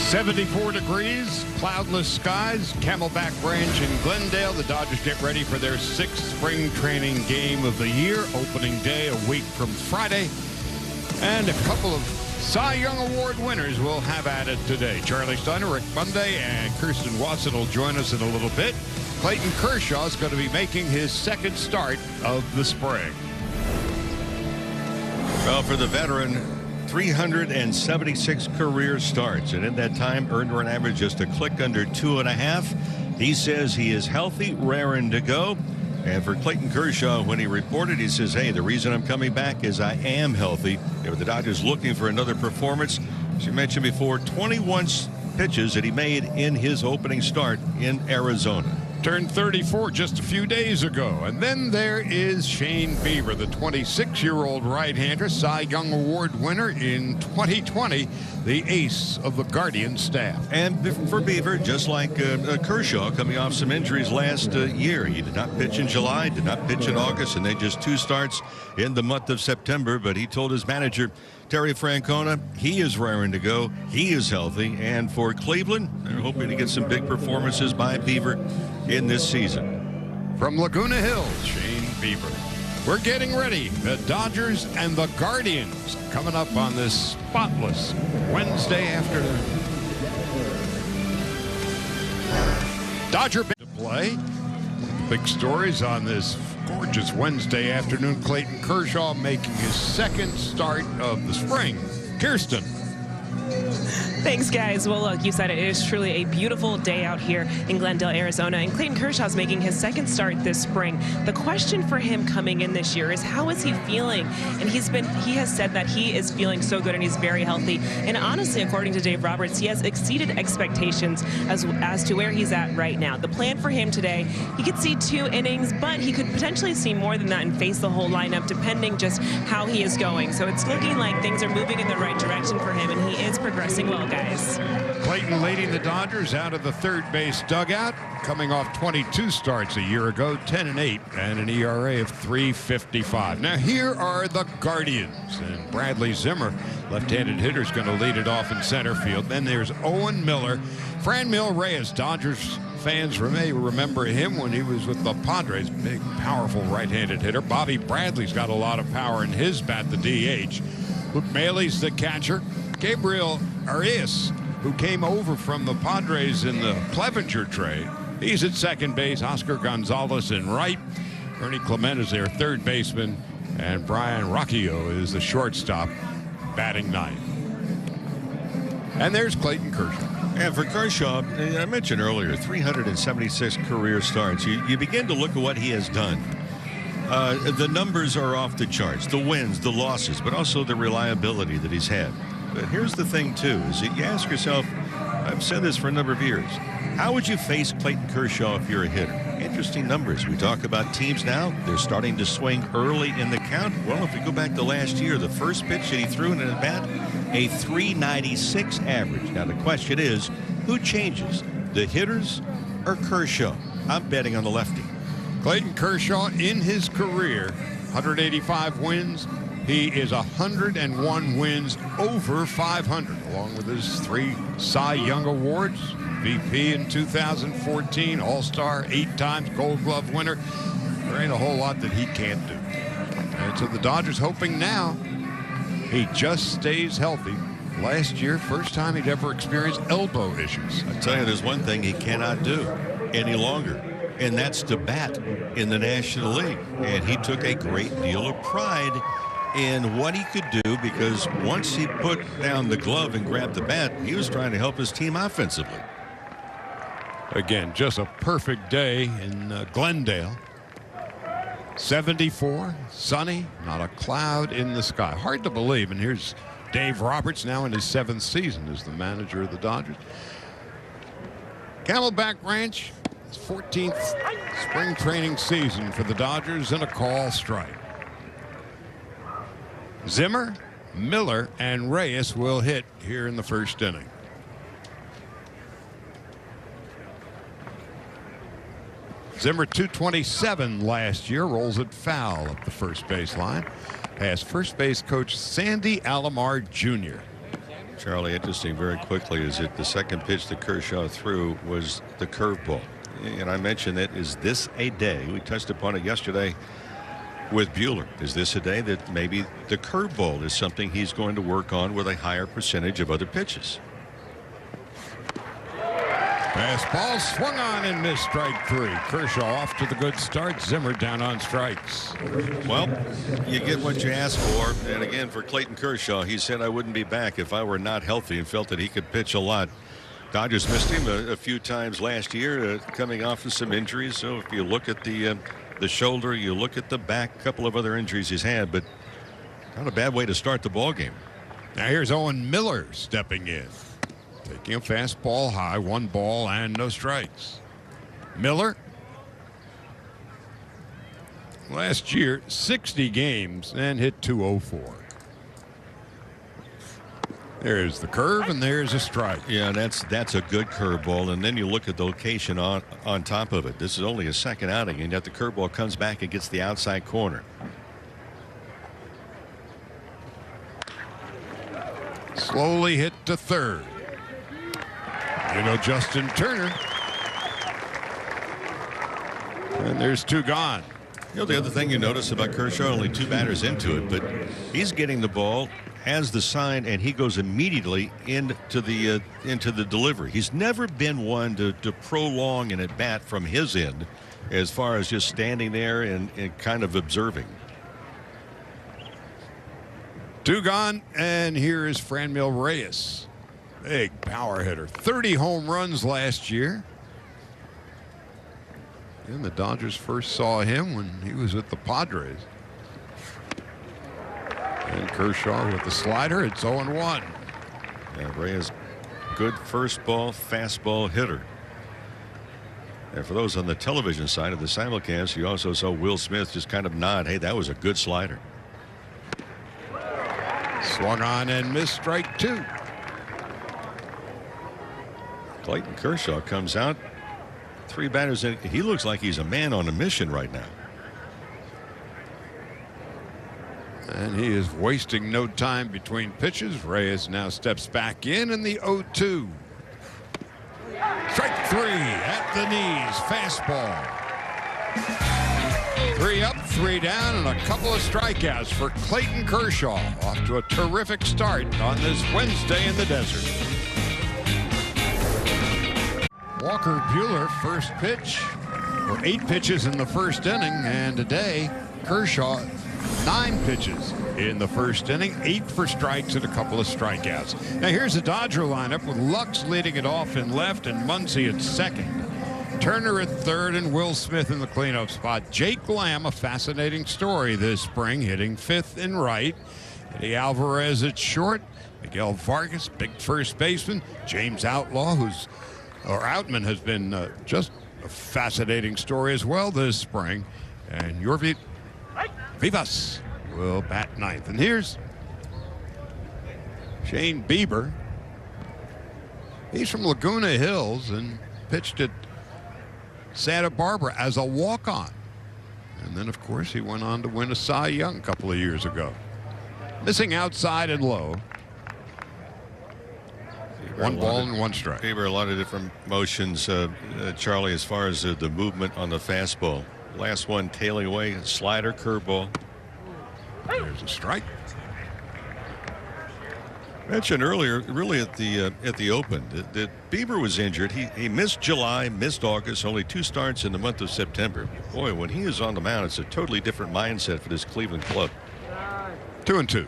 74 degrees, cloudless skies, Camelback Ranch in Glendale. The Dodgers get ready for their 6th spring training game of the year. Opening day a week from Friday. And a couple of Cy Young Award winners will have at it today. Charlie Steiner, Rick Monday, and Kirsten Watson will join us in a little bit. Clayton Kershaw is going to be making his 2nd start of the spring. Well, for the veteran, 376 career starts, and in that time earned an average just a click under 2.5. He says he is healthy, raring to go. And for Clayton Kershaw, when he reported, he says, hey, the reason I'm coming back is I am healthy. The Dodgers looking for another performance. As you mentioned before, 21 pitches that he made in his opening start in Arizona. Turned 34 just a few days ago. And then there is Shane Bieber, the 26-year-old right-hander, Cy Young Award winner in 2020, the ace of the Guardian staff. And for Bieber, just like Kershaw, coming off some injuries last year. He did not pitch in July, did not pitch in August, and then just 2 starts in the month of September. But he told his manager, Terry Francona, he is raring to go. He is healthy. And for Cleveland, they're hoping to get some big performances by Bieber in this season. From Laguna Hills, Shane Bieber. We're getting ready. The Dodgers and the Guardians coming up on this spotless Wednesday afternoon. Dodger to play. Big stories on this gorgeous Wednesday afternoon. Clayton Kershaw making his 2nd start of the spring. Kirsten. Thanks, guys. Well, look, you said it is truly a beautiful day out here in Glendale, Arizona, and Clayton Kershaw's making his 2nd start this spring. The question for him coming in this year is, how is he feeling? And he has said that he is feeling so good and he's very healthy. And honestly, according to Dave Roberts, he has exceeded expectations as to where he's at right now. The plan for him today, he could see 2 innings, but he could potentially see more than that and face the whole lineup, depending just how he is going. So it's looking like things are moving in the right direction for him, and he is progressing well, guys. Clayton leading the Dodgers out of the 3rd base dugout, coming off 22 starts a year ago, 10-8, and an ERA of 3.55. Now here are the Guardians, and Bradley Zimmer, left-handed hitter, is going to lead it off in center field. Then there's Owen Miller, Franmil Reyes. Dodgers fans may remember him when he was with the Padres, big, powerful right-handed hitter. Bobby Bradley's got a lot of power in his bat, the DH. Luke Mailey's the catcher. Gabriel Arias, who came over from the Padres in the Clevenger trade, he's at 2nd base. Oscar Gonzalez in right. Ernie Clement is their 3rd baseman. And Brian Rocchio is the shortstop, batting 9th. And there's Clayton Kershaw. And for Kershaw, I mentioned earlier, 376 career starts. You begin to look at what he has done. The numbers are off the charts, the wins, the losses, but also the reliability that he's had. But here's the thing, too, is that you ask yourself, I've said this for a number of years, how would you face Clayton Kershaw if you're a hitter? Interesting numbers. We talk about teams now, they're starting to swing early in the count. Well, if we go back to last year, the first pitch that he threw in at bat, a 396 average. Now, the question is, who changes, the hitters or Kershaw? I'm betting on the lefty. Clayton Kershaw in his career, 185 wins. He is 101 wins over 500, along with his 3 Cy Young Awards, VP in 2014, All-Star 8 times, Gold Glove winner. There ain't a whole lot that he can't do. And so the Dodgers hoping now he just stays healthy. Last year, first time he'd ever experienced elbow issues. I tell you, there's one thing he cannot do any longer, and that's to bat in the National League. And he took a great deal of pride in what he could do, because once he put down the glove and grabbed the bat, he was trying to help his team offensively. Again, just a perfect day in Glendale. 74, sunny, not a cloud in the sky. Hard to believe. And here's Dave Roberts, now in his 7th season as the manager of the Dodgers. Camelback Ranch, his 14th spring training season for the Dodgers, and a call strike. Zimmer, Miller, and Reyes will hit here in the 1st inning. Zimmer 227 last year, rolls it foul up the first base line. Past first base coach Sandy Alomar Jr. Charlie, interesting very quickly is that the second pitch that Kershaw threw was the curveball. And I mentioned that, is this a day? We touched upon it yesterday with Buehler. Is this a day that maybe the curveball is something he's going to work on with a higher percentage of other pitches? Fastball swung on and missed, strike three. Kershaw off to the good start. Zimmer down on strikes. Well, you get what you ask for. And again, for Clayton Kershaw, he said, I wouldn't be back if I were not healthy, and felt that he could pitch a lot. Dodgers missed him a few times last year, coming off of some injuries. So if you look at the shoulder, you look at the back, a couple of other injuries he's had, but not a bad way to start the ball game. Now here's Owen Miller stepping in. Taking a fastball high, 1 ball and no strikes. Miller, last year, 60 games and hit .204. There's the curve, and there's a strike. Yeah, that's a good curveball, and then you look at the location on top of it. This is only a second outing, and yet the curveball comes back and gets the outside corner. Slowly hit to third. You know, Justin Turner. And there's 2 gone. You know, the other thing you notice about Kershaw, only 2 batters into it, but he's getting the ball, has the sign, and he goes immediately into the delivery. He's never been one to prolong an at bat from his end, as far as just standing there and kind of observing. 2 gone, and here is Franmil Reyes. Big power hitter. 30 home runs last year. And the Dodgers first saw him when he was with the Padres. And Kershaw with the slider. It's 0-1. Yeah, Reyes, good first ball, fastball hitter. And for those on the television side of the simulcast, you also saw Will Smith just kind of nod, hey, that was a good slider. Swung on and missed, strike 2. Clayton Kershaw comes out, 3 batters in. He looks like he's a man on a mission right now. And he is wasting no time between pitches. Reyes now steps back in the 0-2. Strike 3 at the knees. Fastball. 3 up, 3 down, and a couple of strikeouts for Clayton Kershaw. Off to a terrific start on this Wednesday in the desert. Walker Buehler, first pitch, or 8 pitches in the first inning, and today Kershaw 9 pitches in the first inning, 8 for strikes and a couple of strikeouts. Now here's the Dodger lineup with Lux leading it off in left and Muncy at second. Turner at third and Will Smith in the cleanup spot. Jake Lamb, a fascinating story this spring, hitting 5th in right. Eddie Alvarez at short. Miguel Vargas, big first baseman. James Outman has been just a fascinating story as well this spring. And Yorvit Vivas will bat 9th. And here's Shane Bieber. He's from Laguna Hills and pitched at Santa Barbara as a walk-on. And then, of course, he went on to win a Cy Young a couple of years ago. Missing outside and low. 1 ball and 1 strike. Bieber, a lot of different motions, Charlie, as far as the movement on the fastball. Last one tailing away, slider, curveball. There's a strike. Mentioned earlier, really at the Open, that Bieber was injured. He missed July, missed August, only 2 starts in the month of September. Boy, when he is on the mound, it's a totally different mindset for this Cleveland club. 2-2.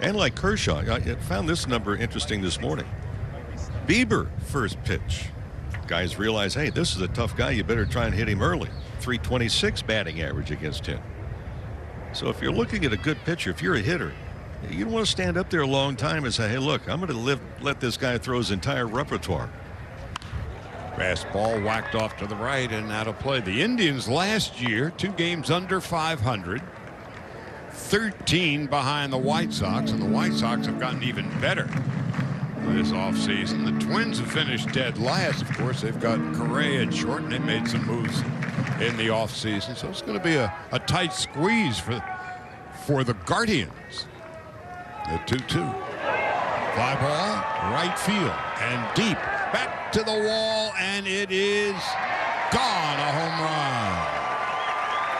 And like Kershaw, I found this number interesting this morning. Bieber, first pitch. Guys realize, hey, this is a tough guy. You better try and hit him early. 326 batting average against him. So if you're looking at a good pitcher, if you're a hitter, you don't want to stand up there a long time and say, hey, look, I'm going to let this guy throw his entire repertoire. Fastball whacked off to the right and out of play. The Indians last year, 2 games under 500. 13 behind the White Sox, and the White Sox have gotten even better this offseason. The Twins have finished dead last. Of course, they've got Correa at short, and they made some moves in the offseason. So it's going to be a tight squeeze for the Guardians. The 2-2. Fly ball, right field, and deep. Back to the wall, and it is gone. A home run.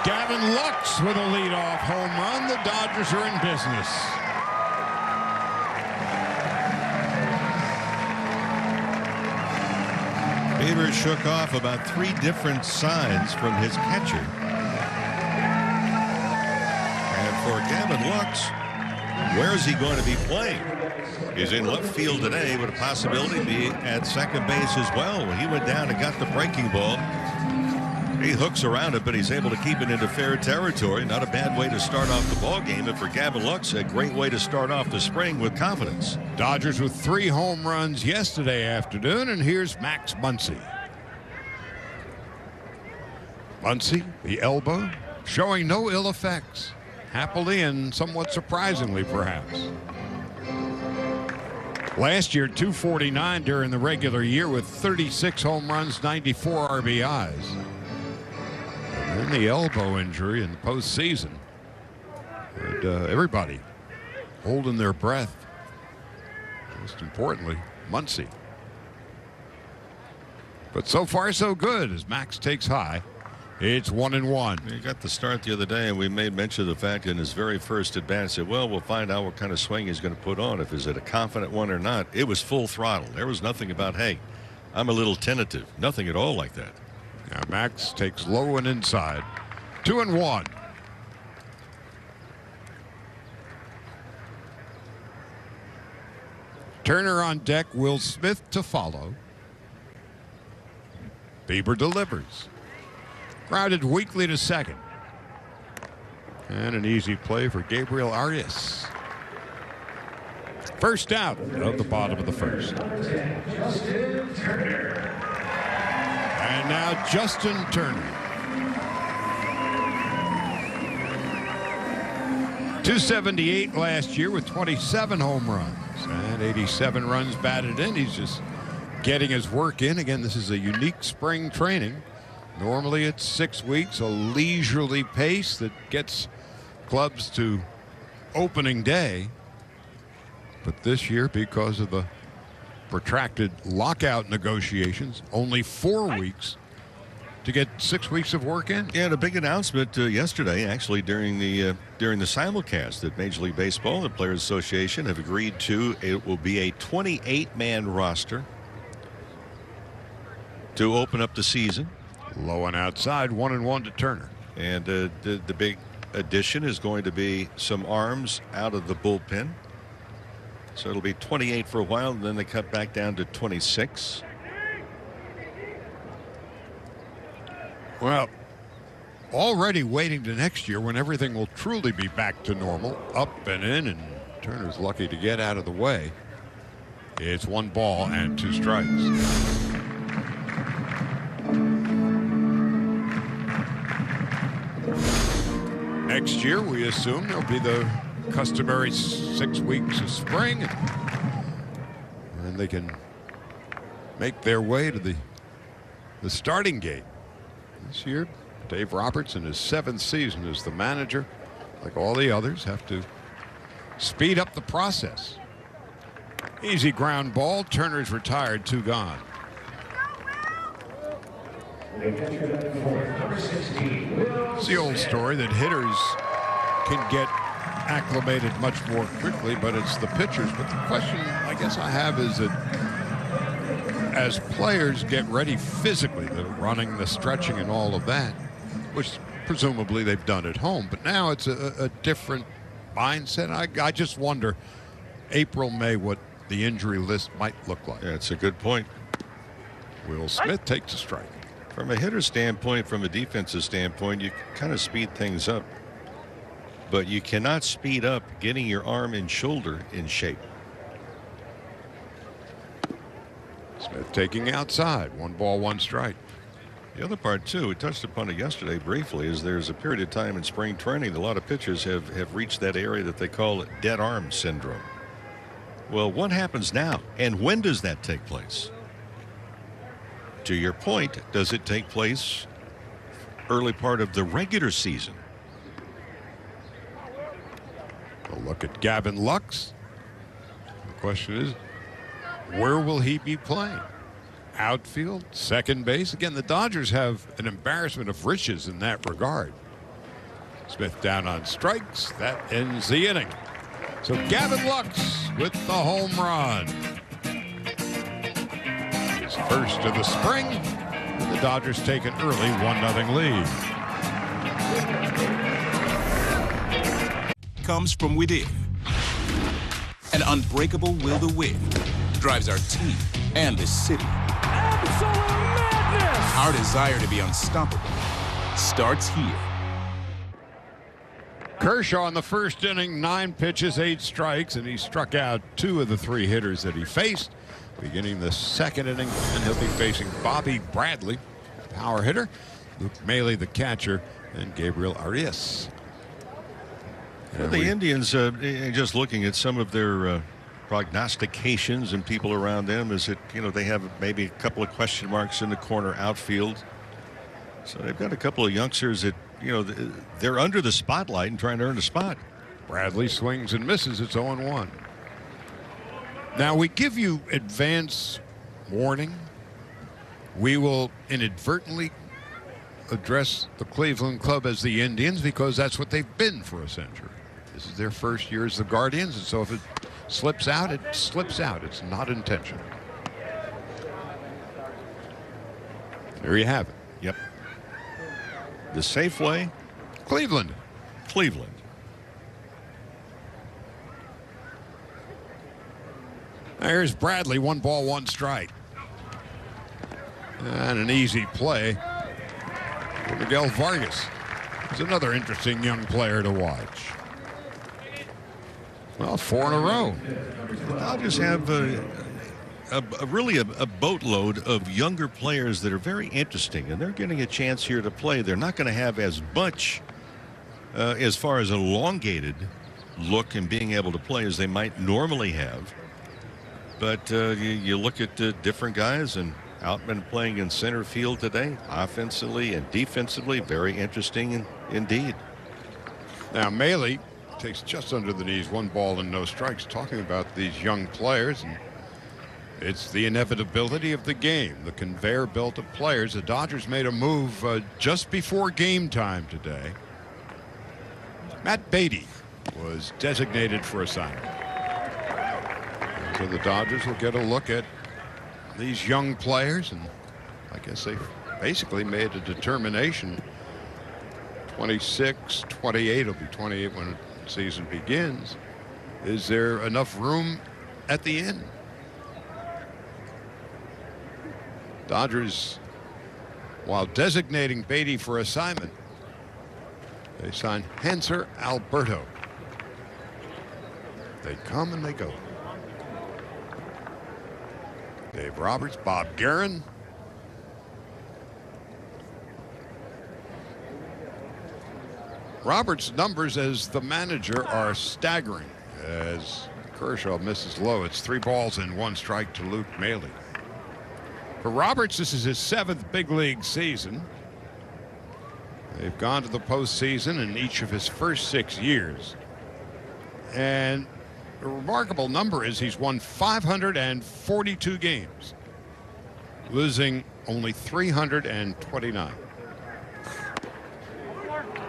Gavin Lux with a leadoff home run. The Dodgers are in business. Bieber shook off about 3 different signs from his catcher. And for Gavin Lux, where is he going to be playing? He's in left field today, but a possibility be at second base as well. When he went down and got the breaking ball, he hooks around it, but he's able to keep it into fair territory. Not a bad way to start off the ball game. And for Gavin Lux, a great way to start off the spring with confidence. Dodgers with 3 home runs yesterday afternoon, and here's Max Muncy. Muncy, the elbow, showing no ill effects. Happily and somewhat surprisingly, perhaps. Last year, 249 during the regular year with 36 home runs, 94 RBIs. And then the elbow injury in the postseason. And everybody holding their breath. Most importantly, Muncy. But so far, so good as Max takes high. It's 1-1. He got the start the other day, and we made mention of the fact in his very first at bat, said, well, we'll find out what kind of swing he's going to put on. If is it a confident one or not. It was full throttle. There was nothing about, hey, I'm a little tentative. Nothing at all like that. Now Max takes low and inside. 2-1. Turner on deck. Will Smith to follow. Bieber delivers. Grounded weakly to second. And an easy play for Gabriel Arias. First out of the bottom of the first. And now Justin Turner. 278 last year with 27 home runs and 87 runs batted in. He's just getting his work in. Again, this is a unique spring training. Normally it's 6 weeks, a leisurely pace that gets clubs to opening day. But this year, because of the protracted lockout negotiations, only 4 weeks to get 6 weeks of work in. Yeah, and a big announcement yesterday, actually, during the simulcast that Major League Baseball and the Players Association have agreed to. It will be a 28-man roster to open up the season. Low and outside, 1-1 to Turner. And the big addition is going to be some arms out of the bullpen. So it'll be 28 for a while, and then they cut back down to 26. Well, already waiting to next year when everything will truly be back to normal. Up and in, and Turner's lucky to get out of the way. It's 1 ball and 2 strikes. Next year, we assume there'll be the customary 6 weeks of spring, and they can make their way to the starting gate. This year, Dave Roberts, in his 7th season as the manager, like all the others, have to speed up the process. Easy ground ball. Turner's retired, 2 gone. It's the old story that hitters can get acclimated much more quickly, but it's the pitchers. But the question I guess I have is that as players get ready physically, the running, the stretching, and all of that, which presumably they've done at home, but now it's a different mindset. I just wonder, April, May, what the injury list might look like. Yeah, it's a good point. Will Smith takes a strike. From a hitter standpoint, from a defensive standpoint, you kind of speed things up. But you cannot speed up getting your arm and shoulder in shape. Smith taking outside. 1 ball, 1 strike. The other part, too, we touched upon it yesterday briefly, is there's a period of time in spring training that a lot of pitchers have reached that area that they call dead arm syndrome. Well, what happens now? And when does that take place? To your point, does it take place early part of the regular season? The look at Gavin Lux. The question is, where will he be playing? Outfield, second base. Again, the Dodgers have an embarrassment of riches in that regard. Smith down on strikes. That ends the inning. So Gavin Lux with the home run. His first of the spring. The Dodgers take an early 1-0 lead. Comes from within. An unbreakable will to win drives our team and this city. Absolute madness! Our desire to be unstoppable starts here. Kershaw in the first inning, 9 pitches, 8 strikes, and he struck out 2 of the 3 hitters that he faced. Beginning the second inning, and he'll be facing Bobby Bradley, power hitter, Luke Maile, the catcher, and Gabriel Arias. The Indians, just looking at some of their prognostications and people around them, is that, they have maybe a couple of question marks in the corner outfield. So they've got a couple of youngsters that, they're under the spotlight and trying to earn a spot. Bradley swings and misses. It's 0-1. Now we give you advance warning. We will inadvertently address the Cleveland Club as the Indians because that's what they've been for a century. This is their first year as the Guardians, and so if it slips out, it slips out. It's not intentional. There you have it. Yep. The Safeway. Cleveland. Cleveland. There's Bradley, 1 ball, 1 strike. And an easy play for Miguel Vargas. He's another interesting young player to watch. Well, 4 in a row. The Dodgers have really a boatload of younger players that are very interesting, and they're getting a chance here to play. They're not going to have as much as far as elongated look and being able to play as they might normally have. But you look at different guys, and Outman playing in center field today, offensively and defensively, very interesting indeed. Now, Maile takes just under the knees, 1 ball and no strikes, talking about these young players. And it's the inevitability of the game, the conveyor belt of players. The Dodgers made a move just before game time today. Matt Beatty was designated for assignment. So the Dodgers will get a look at these young players, and I guess they basically made a determination. 26, 28 will be 28 when the season begins. Is there enough room at the end? Dodgers, while designating Beatty for assignment, they signed Hanser Alberto. They come and they go. Dave Roberts, Bob Guerin. Roberts' numbers as the manager are staggering as Kershaw misses low. It's 3 balls and 1 strike to Luke Maile. For Roberts, this is his 7th big league season. They've gone to the postseason in each of his first 6 years. And the remarkable number is he's won 542 games, losing only 329.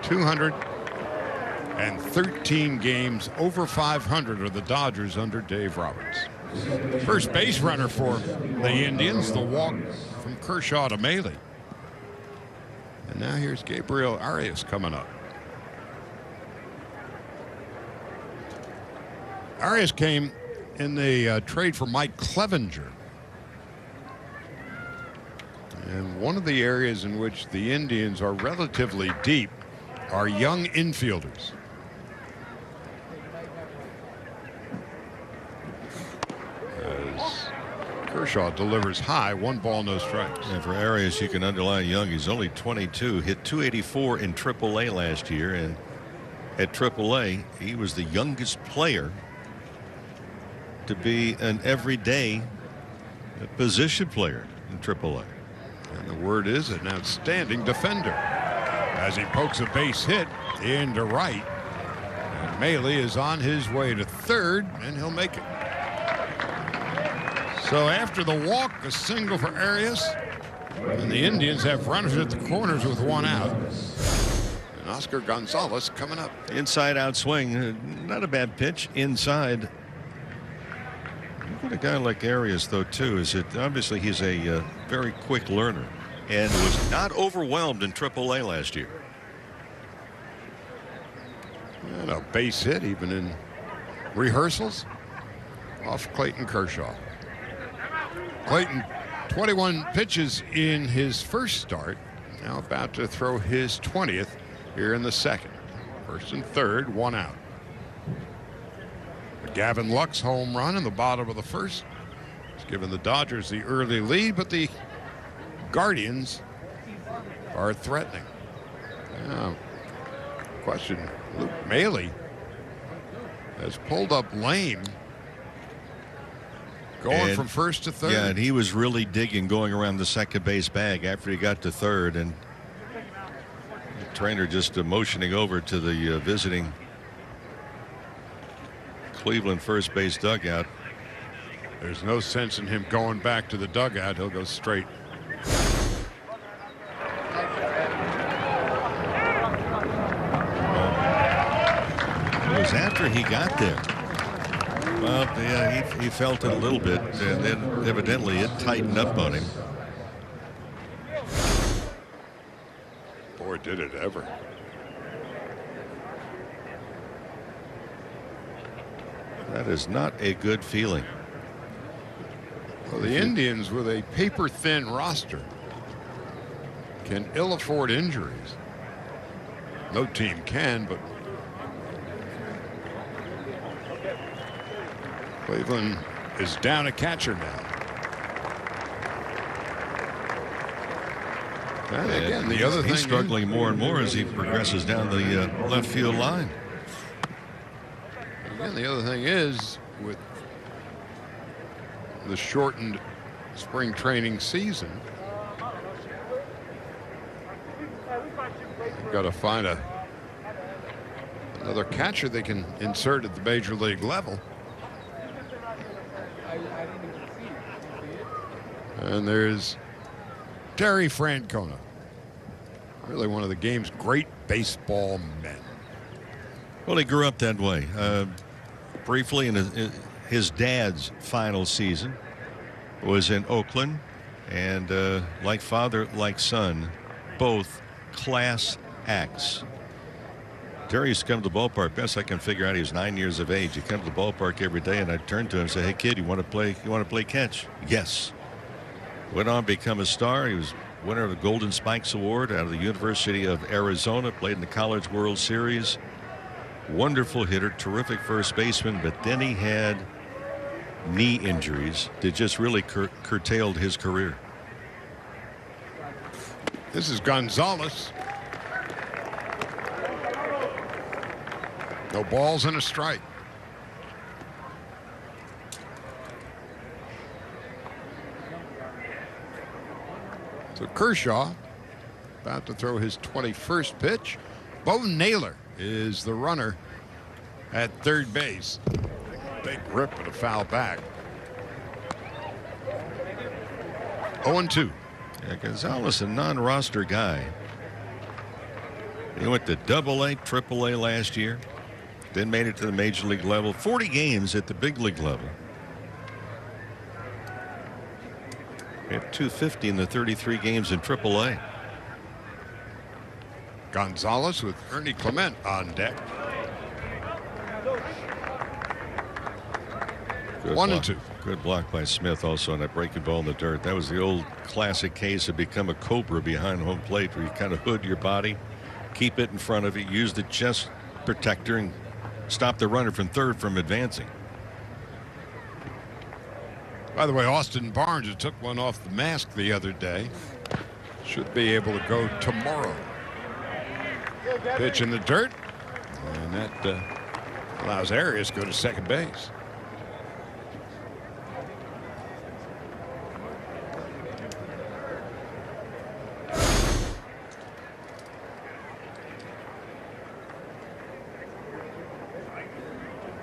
213 games over 500 are the Dodgers under Dave Roberts. First base runner for the Indians, the walk from Kershaw to Maile. And now here's Gabriel Arias coming up. Arias came in the trade for Mike Clevenger. And one of the areas in which the Indians are relatively deep are young infielders. As Kershaw delivers high, 1 ball, no strikes. And for Arias, you can underline young. He's only 22, hit 284 in AAA last year, and at AAA, he was the youngest player to be an everyday position player in AAA. And the word is an outstanding defender as he pokes a base hit into right. And Maley is on his way to third, and he'll make it. So after the walk, a single for Arias. And the Indians have runners at the corners with one out. And Oscar Gonzalez coming up. Inside out swing. Not a bad pitch inside. Look at a guy like Arias, though, too. Is it obviously he's a very quick learner and was not overwhelmed in AAA last year. And a base hit even in rehearsals off Clayton Kershaw. Clayton, 21 pitches in his first start. Now about to throw his 20th here in the second. First and third, one out. A Gavin Lux home run in the bottom of the first. It's given the Dodgers the early lead, but the Guardians are threatening. Now, question, Luke Maley has pulled up lame. Going from first to third. Yeah, and he was really digging going around the second base bag after he got to third, and the trainer just motioning over to the visiting Cleveland first base dugout. There's no sense in him going back to the dugout. He'll go straight. It was after he got there. Well, yeah, he felt it a little bit, and then evidently it tightened up on him. Boy, did it ever. That is not a good feeling. Well, the Indians, with a paper-thin roster, can ill afford injuries. No team can, but Cleveland is down a catcher now. And again, the other thing, he's struggling more and more as he progresses down the left field line. Again, the other thing is, with the shortened spring training season, they've got to find another catcher they can insert at the major league level. And there's Terry Francona, really one of the game's great baseball men. Well, he grew up that way. Briefly in his dad's final season was in Oakland, and like father, like son, both class acts. Terry used to come to the ballpark. Best I can figure out, he was 9 years of age. He'd come to the ballpark every day, and I'd turn to him and say, "Hey kid, you want to play? You want to play catch?" Yes. Went on to become a star. He was winner of the Golden Spikes Award out of the University of Arizona. Played in the College World Series. Wonderful hitter, terrific first baseman, but then he had knee injuries that just really curtailed his career. This is Gonzalez. No balls and a strike. So Kershaw about to throw his 21st pitch. Bo Naylor is the runner at third base. Big rip and a foul back. 0-2. Yeah, Gonzalez, a non-roster guy. He went to AA, AAA last year, then made it to the major league level. 40 games at the big league level. He had 250 in the 33 games in AAA. Gonzalez with Ernie Clement on deck. Good 1-2. Good block by Smith also on that breaking ball in the dirt. That was the old classic case of become a cobra behind home plate, where you kind of hood your body, keep it in front of you, use the chest protector, and stop the runner from third from advancing. By the way, Austin Barnes, who took one off the mask the other day, should be able to go tomorrow. Pitch in the dirt, and that allows Arias to go to second base.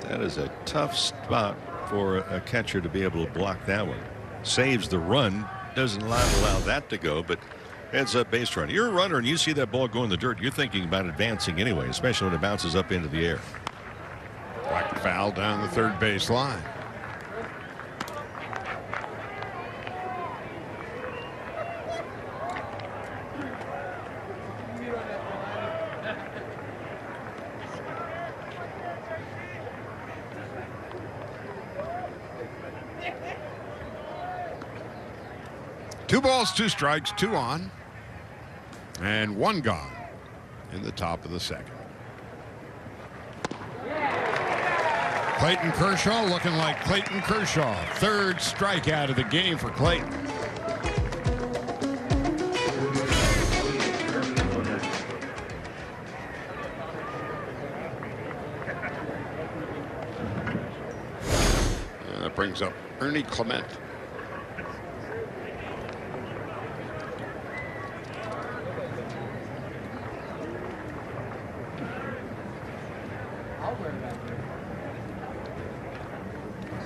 That is a tough spot for a catcher to be able to block that one. Saves the run, doesn't allow that to go, but heads up base run. You're a runner and you see that ball go in the dirt, you're thinking about advancing anyway, especially when it bounces up into the air. Black foul down the third base line. Two balls, two strikes, two on, and one gone in the top of the second. Clayton Kershaw looking like Clayton Kershaw. Third strikeout of the game for Clayton. And that brings up Ernie Clement.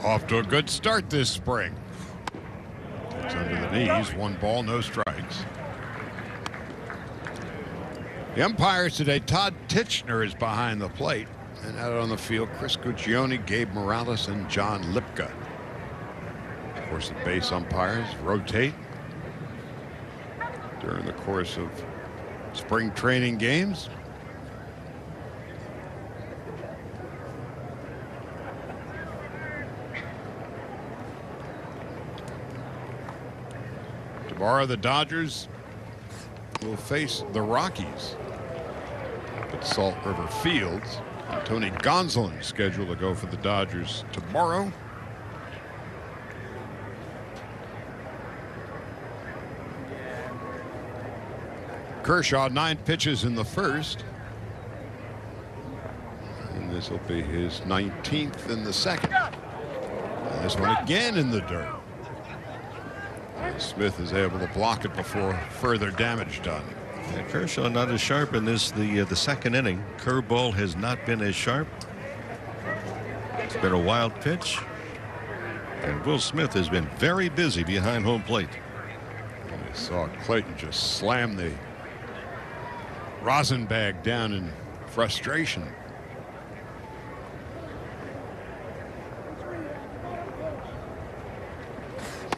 Off to a good start this spring. It's under the knees. One ball, no strikes. The umpires today, Todd Titchener is behind the plate. And out on the field, Chris Guccione, Gabe Morales, and John Lipka. Of course, the base umpires rotate during the course of spring training games. Tomorrow, the Dodgers will face the Rockies at Salt River Fields. Tony Gonsolin scheduled to go for the Dodgers tomorrow. Kershaw, 9 pitches in the first. And this will be his 19th in the second. And this one again in the dirt. Smith is able to block it before further damage done. And Kershaw not as sharp in the second inning. Curveball has not been as sharp. It's been a wild pitch. And Will Smith has been very busy behind home plate. I saw Clayton just slam the rosin bag down in frustration.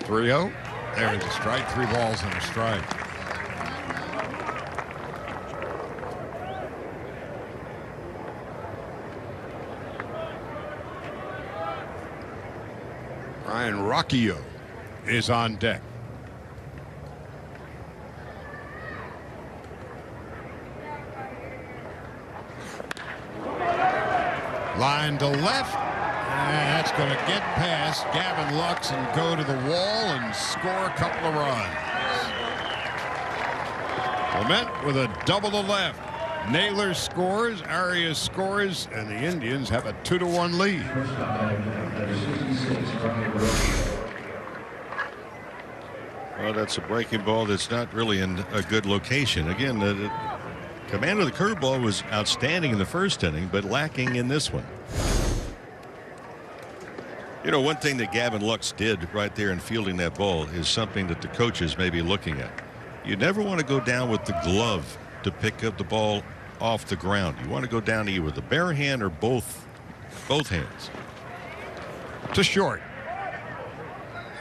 "3-0. There's a strike, 3 balls and a strike. Ryan Rocchio is on deck. Line to left. And that's going to get past Gavin Lux and go to the wall and score a couple of runs. Clement with a double to left. Naylor scores, Arias scores, and the Indians have a 2-1 lead. Well, that's a breaking ball that's not really in a good location. Again, the command of the curveball was outstanding in the first inning, but lacking in this one. You know, one thing that Gavin Lux did right there in fielding that ball is something that the coaches may be looking at. You never want to go down with the glove to pick up the ball off the ground. You want to go down either with the bare hand or both hands. To short.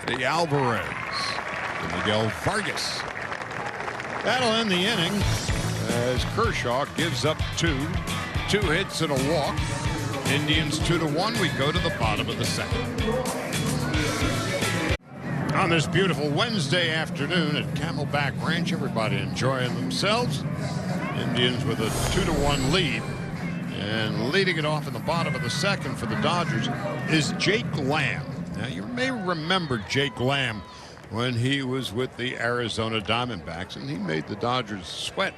Eddie Alvarez. To Miguel Vargas. That'll end the inning as Kershaw gives up 2 hits and a walk. Indians 2-1. We go to the bottom of the second. On this beautiful Wednesday afternoon at Camelback Ranch, everybody enjoying themselves. Indians with a 2-1 lead. And leading it off in the bottom of the second for the Dodgers is Jake Lamb. Now, you may remember Jake Lamb when he was with the Arizona Diamondbacks, and he made the Dodgers sweat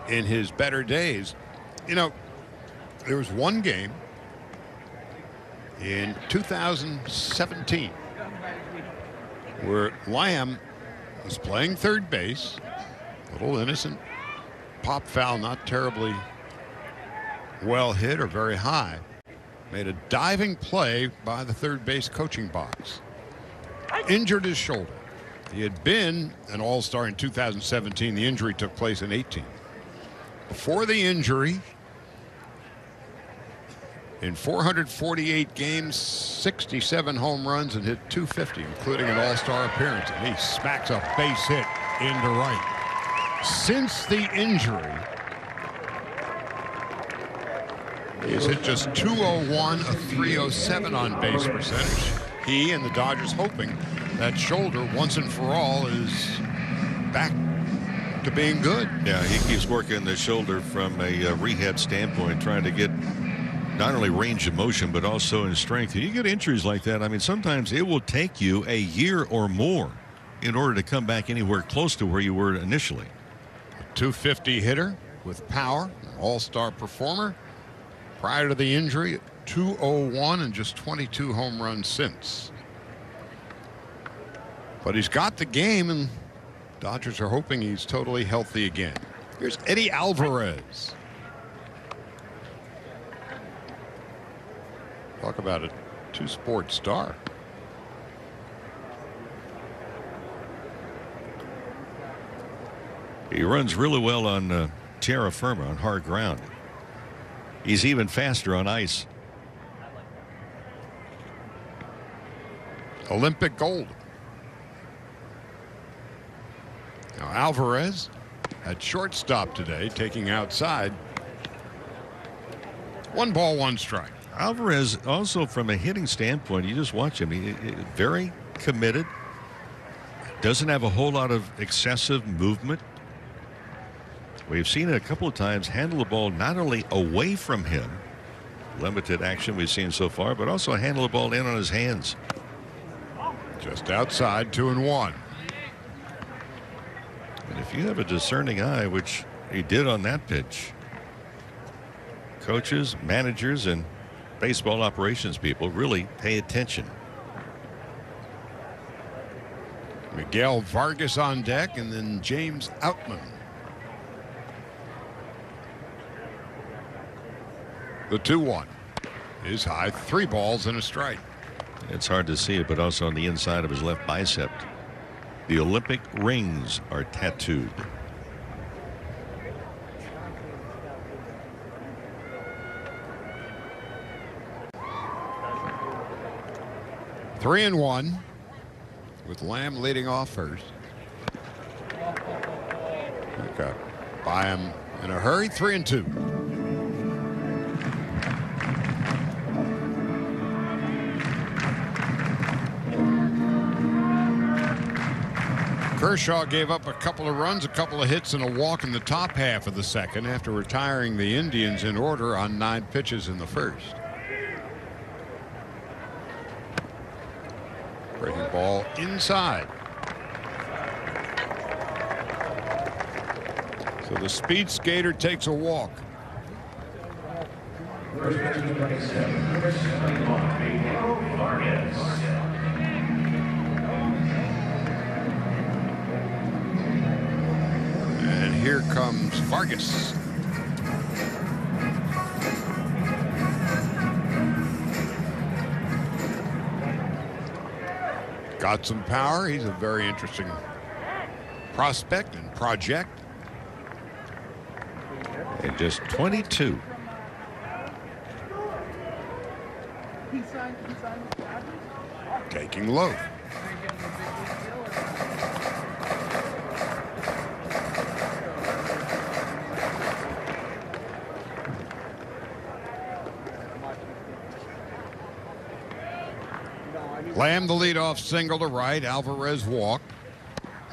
in his better days. You know, there was one game in 2017 where Lamb was playing third base, little innocent pop foul, not terribly well hit or very high, made a diving play by the third base coaching box. Injured his shoulder. He had been an all-star in 2017. The injury took place in 18. Before the injury, in 448 games, 67 home runs and hit 250, including an all-star appearance. And he smacks a base hit into right. Since the injury, he's hit just 201, a 307 on base percentage. He and the Dodgers hoping that shoulder once and for all is back to being good. Yeah, he keeps working the shoulder from a rehab standpoint, trying to get not only range of motion but also in strength. And you get injuries like that, I mean, sometimes it will take you a year or more in order to come back anywhere close to where you were initially. A 250 hitter with power, an all-star performer. Prior to the injury, 201 and just 22 home runs since. But he's got the game, and Dodgers are hoping he's totally healthy again. Here's Eddie Alvarez. Talk about a two-sport star. He runs really well on terra firma, on hard ground. He's even faster on ice. Olympic gold. Now Alvarez at shortstop today, taking outside. 1 ball, 1 strike. Alvarez also, from a hitting standpoint, you just watch him. He very committed. Doesn't have a whole lot of excessive movement. We've seen it a couple of times handle the ball not only away from him, limited action we've seen so far, but also handle the ball in on his hands. Just outside, 2-1. And if you have a discerning eye, which he did on that pitch, coaches, managers, and baseball operations people really pay attention. Miguel Vargas on deck, and then James Outman. The 2-1 is high. 3 balls and a strike. It's hard to see it, but also on the inside of his left bicep, the Olympic rings are tattooed. Three and 1 with Lamb leading off first. Okay. By him in a hurry. 3-2. Kershaw gave up a couple of runs, a couple of hits, and a walk in the top half of the second after retiring the Indians in order on 9 pitches in the first. Breaking ball inside. So the speed skater takes a walk. And here comes Vargas. Got some power. He's a very interesting prospect and project. And just 22. Taking low. Lamb the leadoff single to right. Alvarez walk.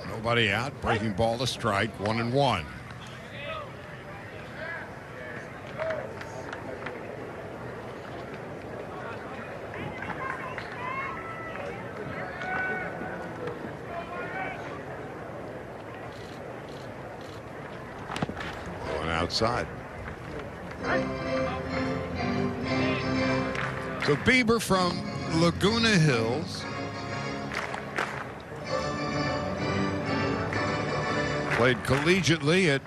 Nobody out. Breaking ball to strike. 1-1. Going outside. So Bieber from Laguna Hills played collegiately at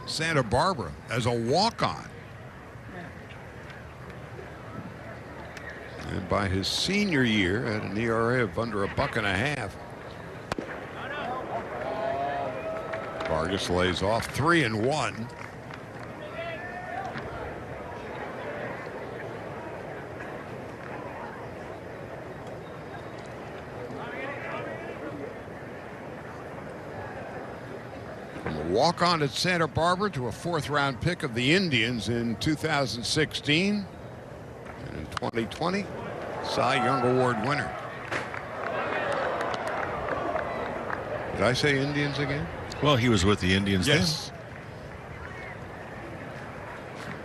Santa Barbara as a walk-on. And by his senior year, at an ERA of under $1.50. Vargas lays off 3-1. From a walk-on at Santa Barbara to a fourth-round pick of the Indians in 2016. And in 2020, Cy Young Award winner. Did I say Indians again? Well, he was with the Indians then. Yes.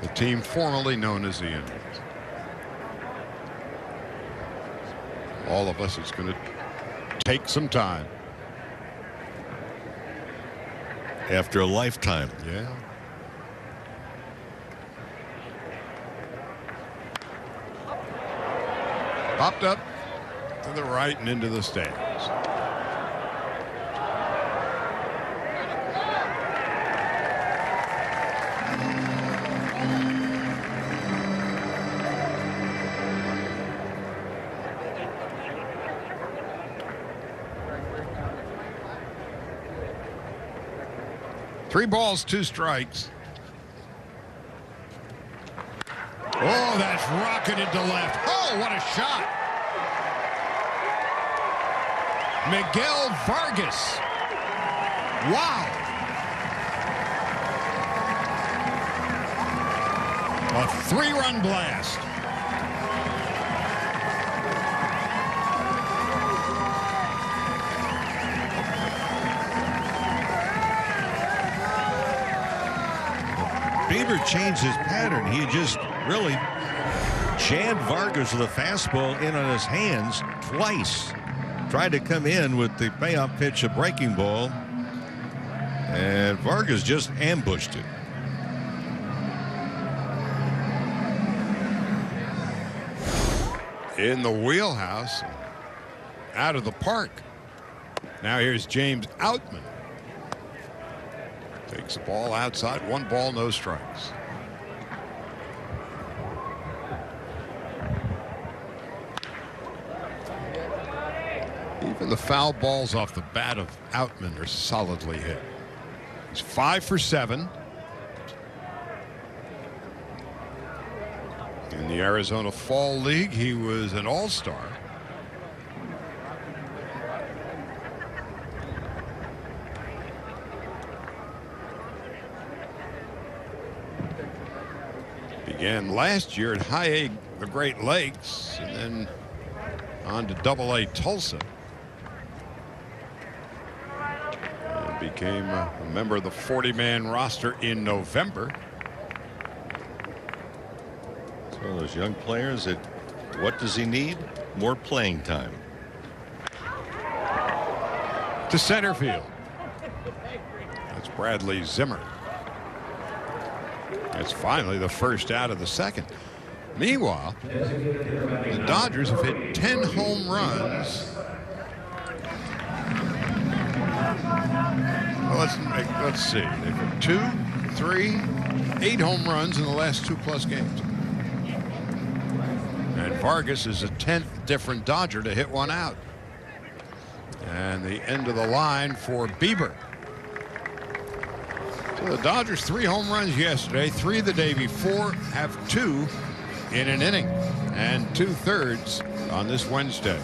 The team formerly known as the Indians. All of us, it's going to take some time. After a lifetime. Yeah. Popped up to the right and into the stands. Three balls, two strikes. Oh, that's rocketed to left. Oh, what a shot. Miguel Vargas. Wow. A three-run blast. Bieber changed his pattern. He just really jammed Vargas with a fastball in on his hands twice. Tried to come in with the payoff pitch, a breaking ball, and Vargas just ambushed it. In the wheelhouse, out of the park. Now here's James Outman. Takes the ball outside. 1 ball, no strikes. Even the foul balls off the bat of Outman are solidly hit. He's 5 for 7. In the Arizona Fall League, he was an all-star. Began last year at High A, the Great Lakes, and then on to Double A Tulsa. And became a member of the 40-man roster in November. It's one of those young players that, what does he need? More playing time. To center field. That's Bradley Zimmer. It's finally the first out of the second. Meanwhile, the Dodgers have hit 10 home runs. Well, let's see. They've hit 2, 3, 8 home runs in the last 2+ games. And Vargas is the 10th different Dodger to hit one out. And the end of the line for Bieber. So the Dodgers 3 home runs yesterday, 3 the day before, have 2 in an inning and 2/3 on this Wednesday.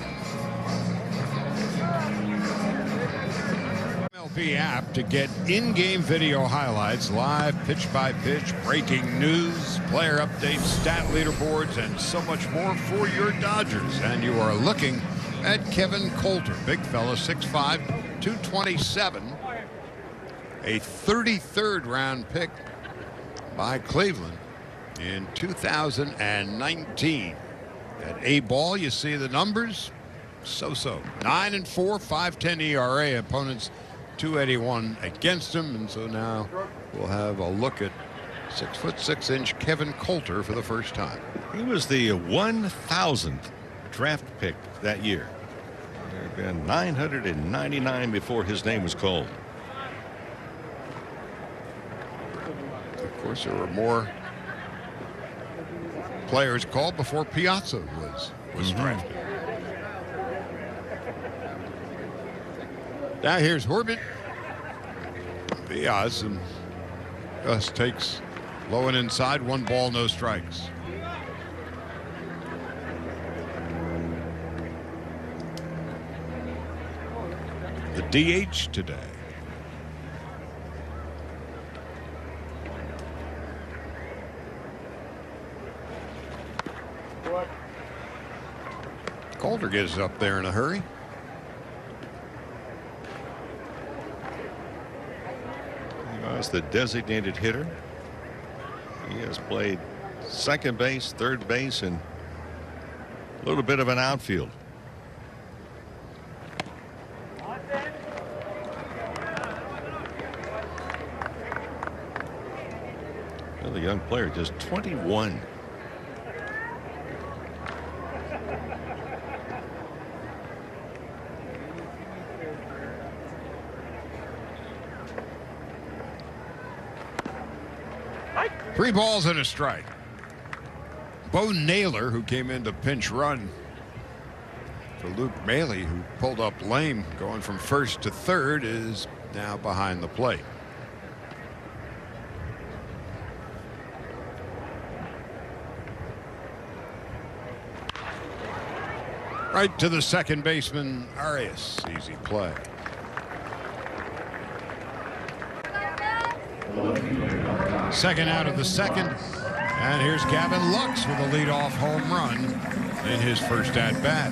MLB app to get in-game video highlights, live pitch-by-pitch, breaking news, player updates, stat leaderboards, and so much more for your Dodgers. And you are looking at Kevin Coulter, big fella, 6'5", 227. A 33rd round pick by Cleveland in 2019. At A ball, you see the numbers. So-so. 9-4, 5.10 ERA. Opponents 281 against him. And so now we'll have a look at 6'6" Kevin Coulter for the first time. He was the 1,000th draft pick that year. There had been 999 before his name was called. Of course, there were more players called before Piazza was drafted. Now here's Horbit. Diaz and just takes low and inside. 1 ball, no strikes. The DH today. Coulter gets up there in a hurry. As the designated hitter, he has played second base, third base, and a little bit of an outfield. Another young player, just 21. Three balls and a strike. Bo Naylor, who came in to pinch run for Luke Maile, who pulled up lame going from first to third, is now behind the plate. Right to the second baseman, Arias. Easy play. Second out of the second, and here's Gavin Lux with a leadoff home run in his first at bat.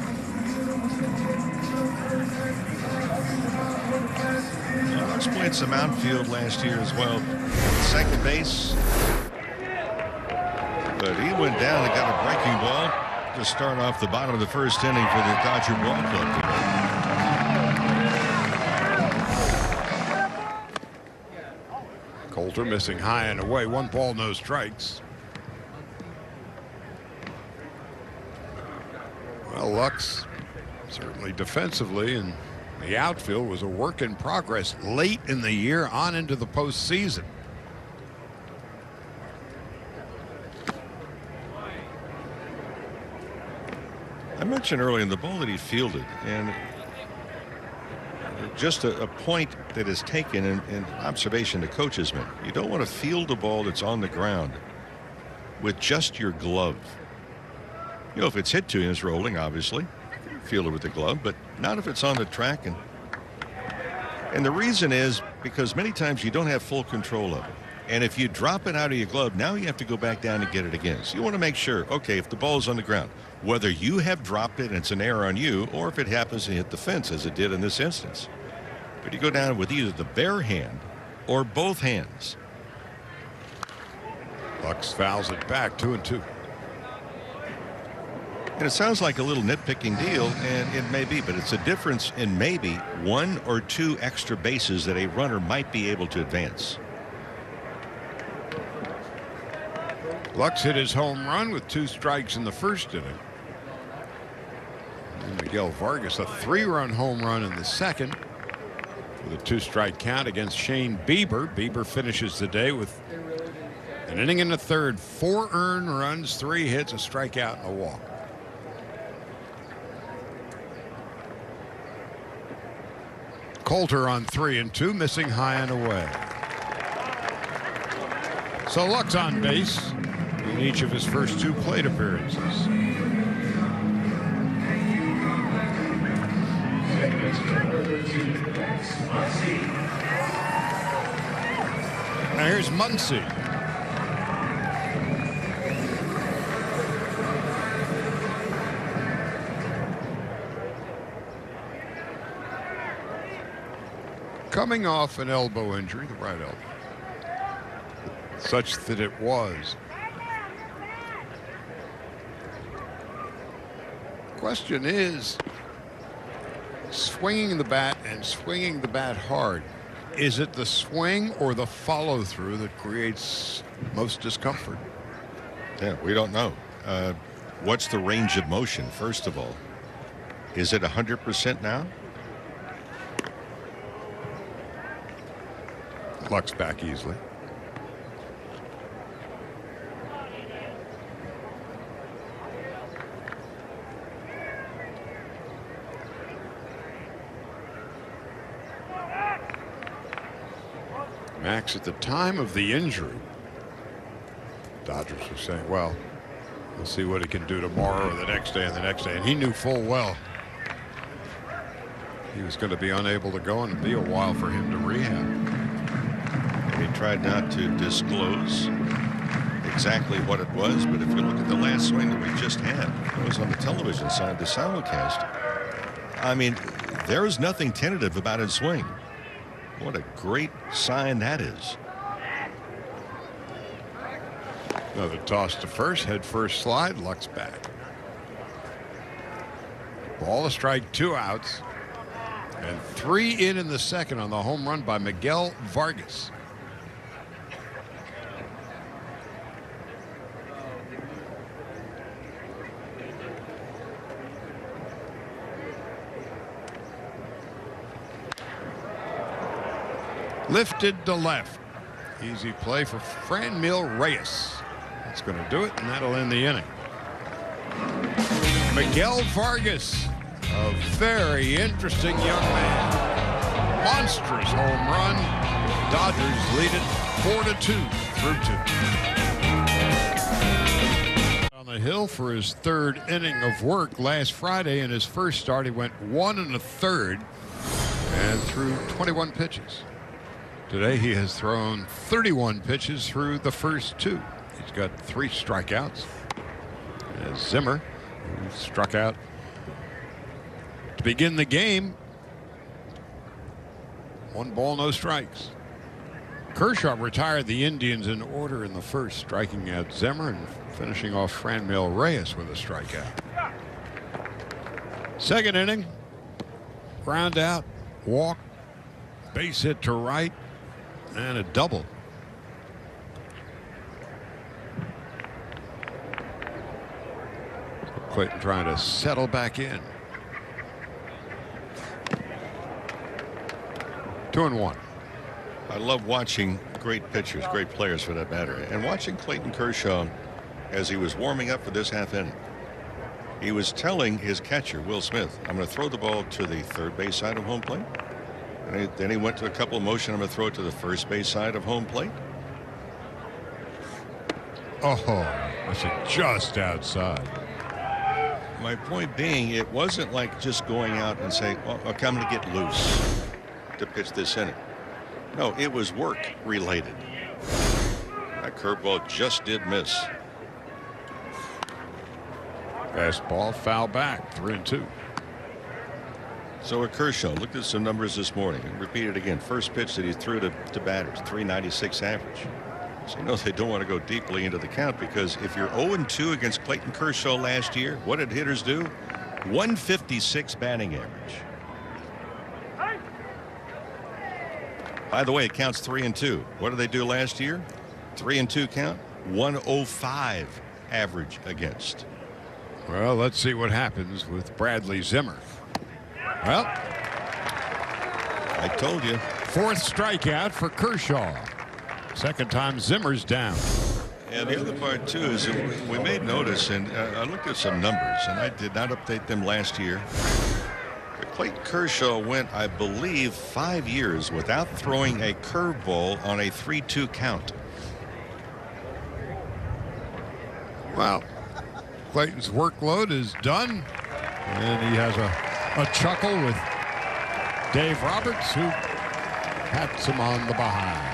Lux played some outfield last year as well, second base, but he went down and got a breaking ball to start off the bottom of the first inning for the Dodger ball club today. Coulter missing high and away. 1 ball, no strikes. Well, Lux certainly defensively and the outfield was a work in progress late in the year on into the postseason. I mentioned earlier in the ball that he fielded, and just a point that is taken in observation the coaches make. You don't want to field a ball that's on the ground with just your glove. You know, if it's hit to you and it's rolling, obviously, field it with the glove, but not if it's on the track. And the reason is because many times you don't have full control of it. And if you drop it out of your glove, now you have to go back down and get it again. So you want to make sure, okay, if the ball is on the ground, whether you have dropped it and it's an error on you, or if it happens to hit the fence as it did in this instance. But you go down with either the bare hand or both hands. Lux fouls it back, 2-2. And it sounds like a little nitpicking deal, and it may be, but it's a difference in maybe 1 or 2 extra bases that a runner might be able to advance. Lux hit his home run with 2 strikes in the first inning. And Miguel Vargas, a 3-run home run in the second with a 2-strike count against Shane Bieber. Bieber finishes the day with an inning in the third, 4 earned runs, 3 hits, a strikeout, and a walk. Coulter on 3-2, missing high and away. So Lux on base in each of his first 2 plate appearances. Now here's Muncy. Coming off an elbow injury, the right elbow, such that it was. Question is, swinging the bat and swinging the bat hard, is it the swing or the follow through that creates most discomfort? Yeah, we don't know. What's the range of motion, first of all? Is it 100% now? Lux back easily. Max, at the time of the injury, Dodgers were saying, well, we'll see what he can do tomorrow or the next day and the next day. And he knew full well he was going to be unable to go, and it'd be a while for him to rehab. He tried not to disclose exactly what it was, but if you look at the last swing that we just had, it was on the television side, the simulcast. I mean, there is nothing tentative about his swing. What a great sign that is. Another toss to first, head first slide, Lux back. Ball a strike, 2 outs, and 3 in the second on the home run by Miguel Vargas. Lifted to left. Easy play for Franmil Reyes. That's going to do it, and that'll end the inning. Miguel Vargas, a very interesting young man. Monstrous home run. Dodgers lead it 4-2 through 2. On the hill for his 3rd inning of work last Friday. In his first start, he went 1 1/3 and threw 21 pitches. Today he has thrown 31 pitches through the first 2. He's got 3 strikeouts. As Zimmer, who struck out to begin the game. 1 ball, no strikes. Kershaw retired the Indians in order in the first, striking out Zimmer and finishing off Franmil Reyes with a strikeout. 2nd inning, ground out, walk, base hit to right, and a double. Clayton trying to settle back in. 2-1. I love watching great pitchers, great players for that matter, and watching Clayton Kershaw as he was warming up for this half inning. He was telling his catcher, Will Smith, I'm going to throw the ball to the 3rd base side of home plate. And then he went to a couple of motion. I'm going to throw it to the 1st base side of home plate. Oh, that's just outside. My point being, it wasn't like just going out and saying, well, okay, I'm going to get loose to pitch this inning. No, it was work related. That curveball just did miss. Fastball foul back, 3-2. So at Kershaw, looked at some numbers this morning and repeated again. First pitch that he threw to batters, 396 average. So you know they don't want to go deeply into the count, because if you're 0-2 against Clayton Kershaw last year, what did hitters do? 156 batting average. By the way, it counts 3-2. What did they do last year? 3-2 count, 105 average against. Well, let's see what happens with Bradley Zimmer. Well, I told you. 4th strikeout for Kershaw. 2nd time Zimmer's down. And the other part too is that we made notice, and I looked at some numbers, and I did not update them last year. But Clayton Kershaw went, I believe, 5 years without throwing a curveball on a 3-2 count. Well, Clayton's workload is done, and he has a chuckle with Dave Roberts, who pats him on the behind.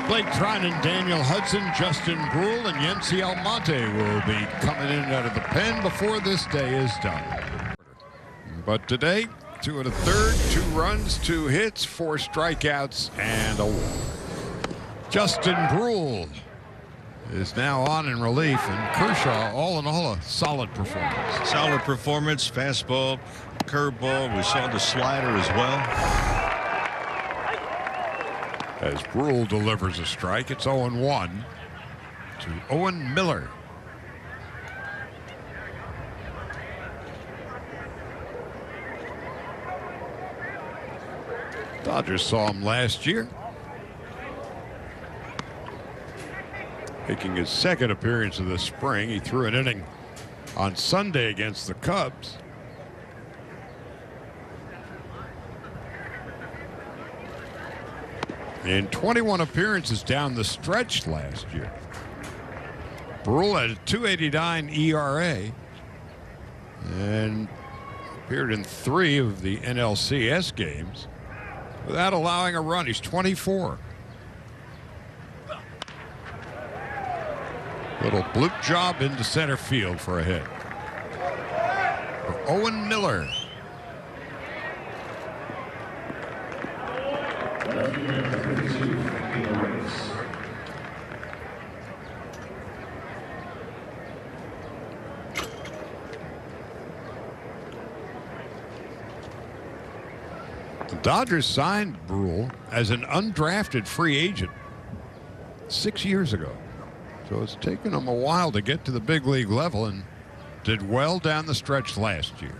Blake Treinen, Daniel Hudson, Justin Bruhl, and Yency Almonte will be coming in out of the pen before this day is done. But today, 2 1/3, 2 runs, 2 hits, 4 strikeouts, and a walk. Justin Bruhl is now on in relief, and Kershaw, all in all, a solid performance. Solid performance, fastball, curveball. We saw the slider as well. As Bruhl delivers a strike, it's 0-1 to Owen Miller. Dodgers saw him last year, making his 2nd appearance of the spring. He threw an inning on Sunday against the Cubs. in 21 appearances down the stretch last year. Brule had a 2.89 ERA and appeared in 3 of the NLCS games without allowing a run. He's 24. Little bloop job into center field for a hit. For Owen Miller. The Dodgers signed Brule as an undrafted free agent 6 years ago. So it's taken him a while to get to the big league level and did well down the stretch last year.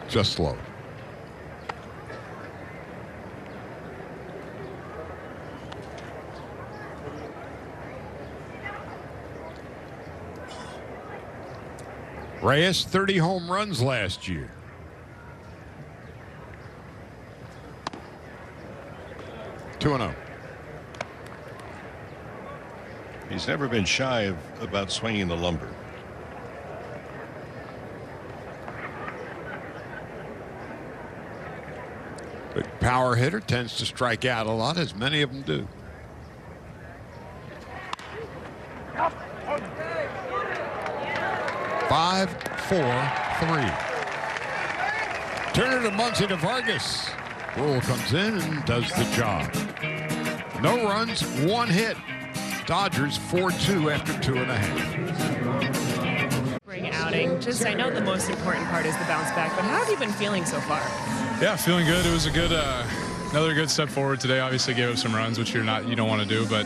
Just slow. Reyes, 30 home runs last year. Two and 0. He's never been shy about swinging the lumber. Big power hitter, tends to strike out a lot, as many of them do. Five, 4, 3. Turner to Muncy to Vargas. Brule comes in and does the job. No runs, 1 hit. Dodgers 4-2 after 2.5. Spring outing. Just, I know the most important part is the bounce back, but how have you been feeling so far? Yeah, feeling good. It was a good, another good step forward today. Obviously gave up some runs, which you don't want to do, but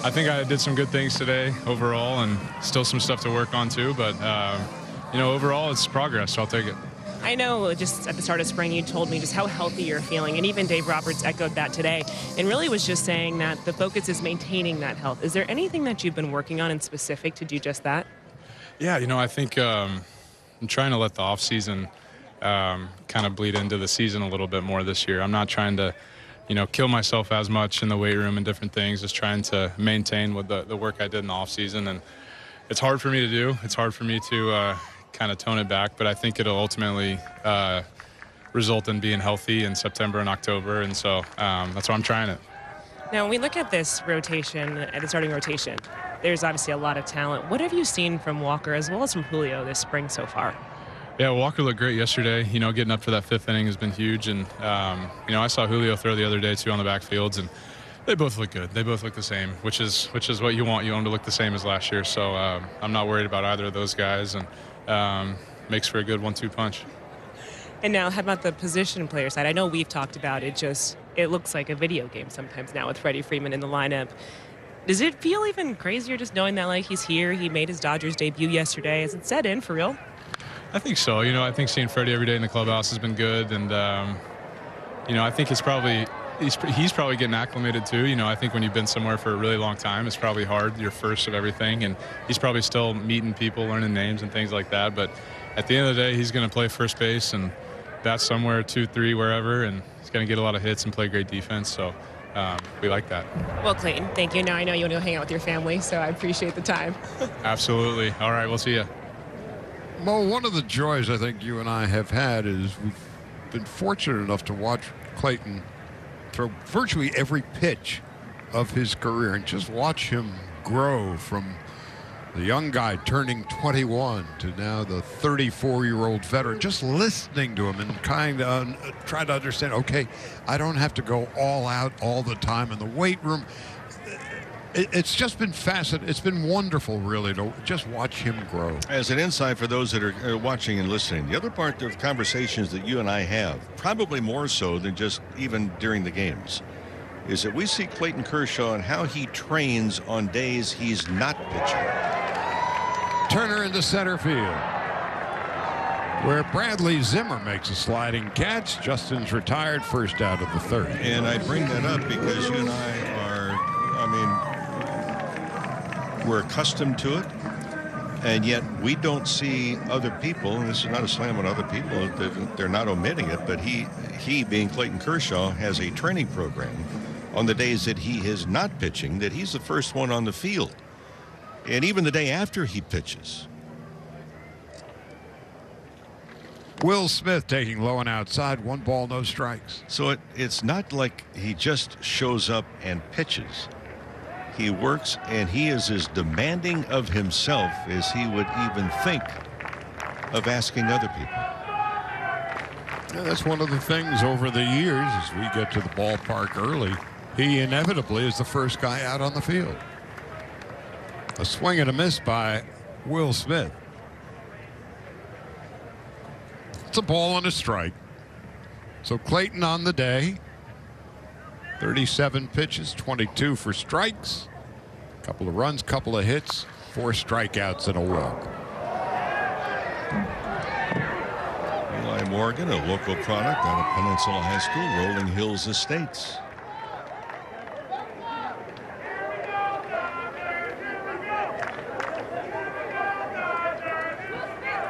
I think I did some good things today overall, and still some stuff to work on too. But overall it's progress, so I'll take it. I know just at the start of spring you told me just how healthy you're feeling, and even Dave Roberts echoed that today and really was just saying that the focus is maintaining that health. Is there anything that you've been working on in specific to do just that? Yeah, I think I'm trying to let the off season kind of bleed into the season a little bit more this year. I'm not trying to kill myself as much in the weight room and different things, just trying to maintain with the work I did in the off season. And it's hard for me to do. It's hard for me to kind of tone it back, but I think it'll ultimately result in being healthy in September and October, and so that's why I'm trying it. Now, when we look at this rotation, at the starting rotation, there's obviously a lot of talent. What have you seen from Walker as well as from Julio this spring so far? Yeah, Walker looked great yesterday. Getting up for that 5th inning has been huge, and I saw Julio throw the other day too on the backfields, and they both look good. They both look the same, which is what you want. You want them to look the same as last year. So I'm not worried about either of those guys, and makes for a good 1-2 punch. And now, how about the position player side? I know we've talked about it. It looks like a video game sometimes now with Freddie Freeman in the lineup. Does it feel even crazier just knowing that he's here? He made his Dodgers debut yesterday. Is it set in for real? I think so. I think seeing Freddie every day in the clubhouse has been good, and I think he's probably getting acclimated too. I think when you've been somewhere for a really long time, it's probably hard. You're first of everything, and he's probably still meeting people, learning names and things like that. But at the end of the day, he's going to play first base and bat somewhere 2-3 wherever, and he's going to get a lot of hits and play great defense. So we like that. Well, Clayton, thank you. Now I know you want to hang out with your family, so I appreciate the time. Absolutely. All right, we'll see you. Mo, one of the joys I think you and I have had is we've been fortunate enough to watch Clayton throw virtually every pitch of his career and just watch him grow from the young guy turning 21 to now the 34-year-old veteran. Just listening to him and kind of try to understand, okay, I don't have to go all out all the time in the weight room. It's just been fascinating. It's been wonderful, really, to just watch him grow. As an insight for those that are watching and listening, the other part of conversations that you and I have, probably more so than just even during the games, is that we see Clayton Kershaw and how he trains on days he's not pitching. Turner into center field, where Bradley Zimmer makes a sliding catch. Justin's retired, first out of the 3rd. And I bring that up because you and I are, we're accustomed to it. And yet we don't see other people, and this is not a slam on other people, they're not omitting it, but he being Clayton Kershaw, has a training program on the days that he is not pitching, that he's the first one on the field. And even the day after he pitches. Will Smith taking low and outside, 1 ball, no strikes. So it's not like he just shows up and pitches. He works, and he is as demanding of himself as he would even think of asking other people. Yeah, that's one of the things over the years as we get to the ballpark early. He inevitably is the first guy out on the field. A swing and a miss by Will Smith. It's a ball and a strike. So Clayton on the day. 37 pitches, 22 for strikes. Couple of runs, couple of hits, 4 strikeouts and a walk. Eli Morgan, a local product out of Peninsula High School, Rolling Hills Estates.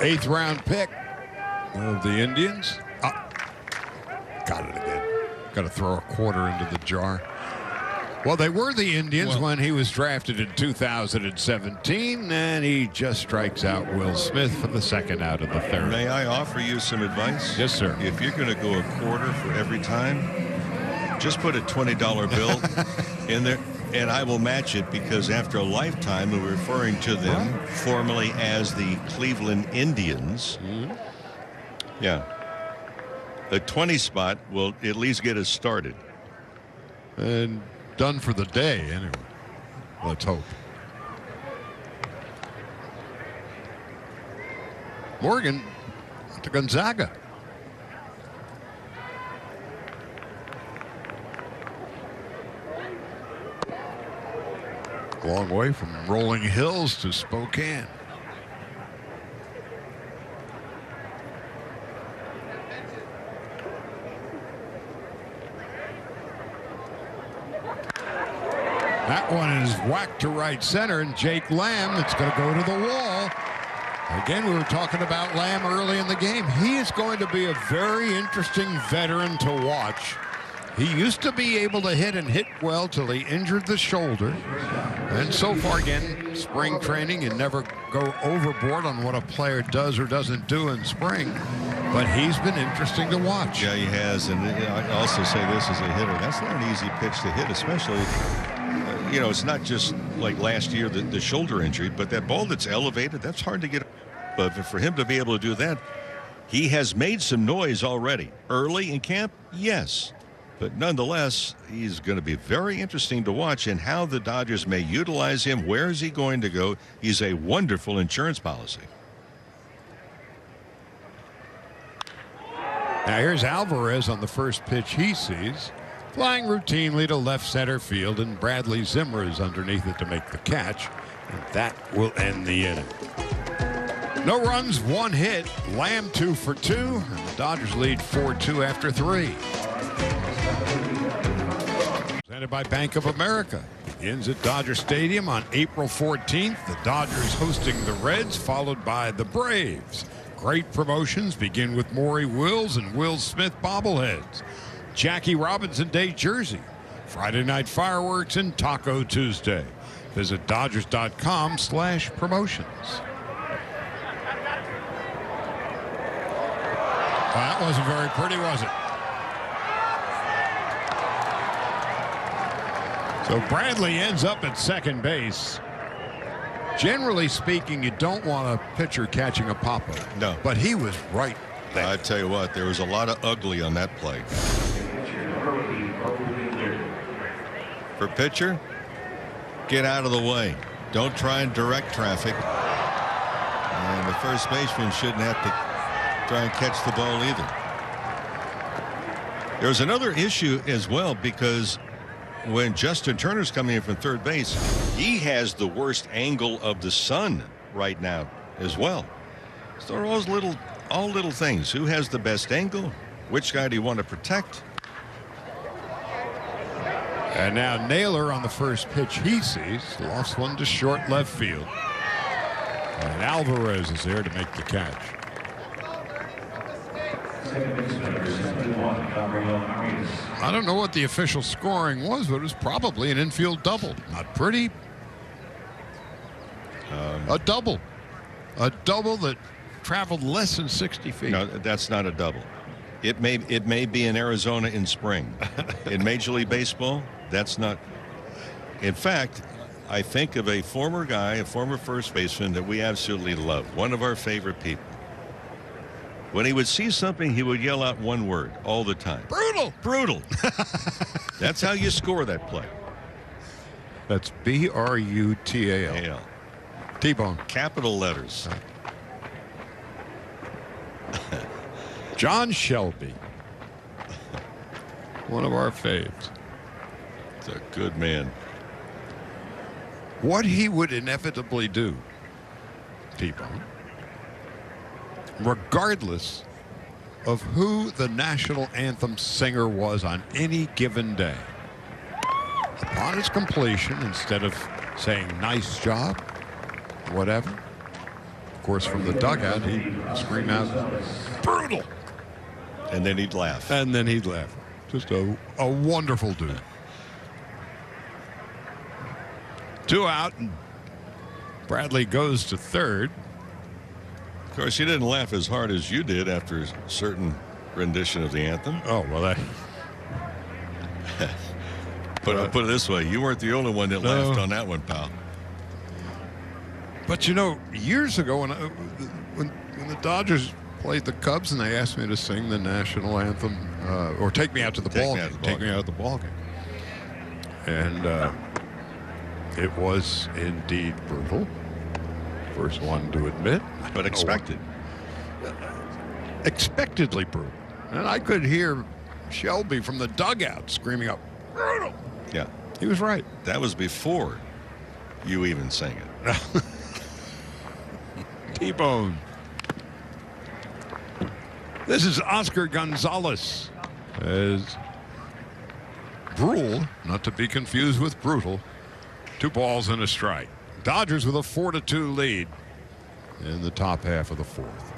Eighth round pick of the Indians. Oh, got it again. Got to throw a quarter into the jar. Well, they were the Indians when he was drafted in 2017, and he just strikes out Will Smith for the second out of the third. May I offer you some advice? Yes, sir. If you're going to go a quarter for every time, just put a $20 bill in there, and I will match it, because after a lifetime of referring to them formerly as the Cleveland Indians, yeah, a 20 spot will at least get us started. And done for the day, anyway. Let's hope. Morgan to Gonzaga. Long way from Rolling Hills to Spokane. That one is whacked to right center, and Jake Lamb, it's going to go to the wall. Again, we were talking about Lamb early in the game. He is going to be a very interesting veteran to watch. He used to be able to hit and hit well till he injured the shoulder. And so far, again, spring training, you never go overboard on what a player does or doesn't do in spring. But he's been interesting to watch. Yeah, he has. And I also say this as a hitter. That's not an easy pitch to hit, especially, you know, it's not just like last year, the shoulder injury, but that ball that's elevated, that's hard to get. But for him to be able to do that, he has made some noise already. Early in camp, yes. But nonetheless, he's going to be very interesting to watch, and how the Dodgers may utilize him. Where is he going to go? He's a wonderful insurance policy. Now here's Alvarez on the first pitch he sees. Flying routinely to left center field, and Bradley Zimmer is underneath it to make the catch. And that will end the inning. No runs, 1 hit. Lamb 2 for 2. And the Dodgers lead 4-2 after 3. Presented by Bank of America. Begins at Dodger Stadium on April 14th. The Dodgers hosting the Reds, followed by the Braves. Great promotions begin with Maury Wills and Will Smith bobbleheads. Jackie Robinson Day jersey. Friday night fireworks and Taco Tuesday. Visit Dodgers.com/promotions. Well, that wasn't very pretty, was it? So Bradley ends up at second base. Generally speaking, you don't want a pitcher catching a pop-up. No. But he was right there. I tell you what, there was a lot of ugly on that play. For pitcher, get out of the way. Don't try and direct traffic. And the first baseman shouldn't have to try and catch the ball either. There's another issue as well, because when Justin Turner's coming in from third base, he has the worst angle of the sun right now as well. So they're all little things. Who has the best angle? Which guy do you want to protect? And now Naylor on the first pitch he sees. Lost one to short left field. And Alvarez is there to make the catch. I don't know what the official scoring was, but it was probably an infield double. Not pretty. A double. A double that traveled less than 60 feet. No, that's not a double. It may be in Arizona in spring. In Major League Baseball, that's not. In fact, I think of a former guy, a former first baseman that we absolutely love, one of our favorite people. When he would see something, he would yell out one word all the time. Brutal. Brutal. That's how you score that play. That's B-R-U-T-A-L. AL. T-bone. Capital letters. John Shelby. One of our faves. It's a good man. What he would inevitably do, T-bone, regardless of who the national anthem singer was on any given day, upon its completion, instead of saying nice job, whatever, of course from the dugout he'd scream out brutal, And then he'd laugh. and then he'd laugh. Just a wonderful dude. 2 out, and Bradley goes to third. Of course, he didn't laugh as hard as you did after a certain rendition of the anthem. Oh, well, that But I'll put it this way, you weren't the only one that No. laughed on that one, pal. But you know, years ago when the Dodgers played the Cubs and they asked me to sing the national anthem or take me out to the ball game, take me out to the ball game, and it was indeed brutal. First one to admit, But expected. expectedly brutal, and I could hear Shelby from the dugout screaming up, "Brutal!" Yeah. He was right. That was before you even sang it. T-bone. This is Oscar Gonzalez as Brule, not to be confused with brutal. 2 balls and a strike. Dodgers with a 4-2 lead in the top half of the 4th.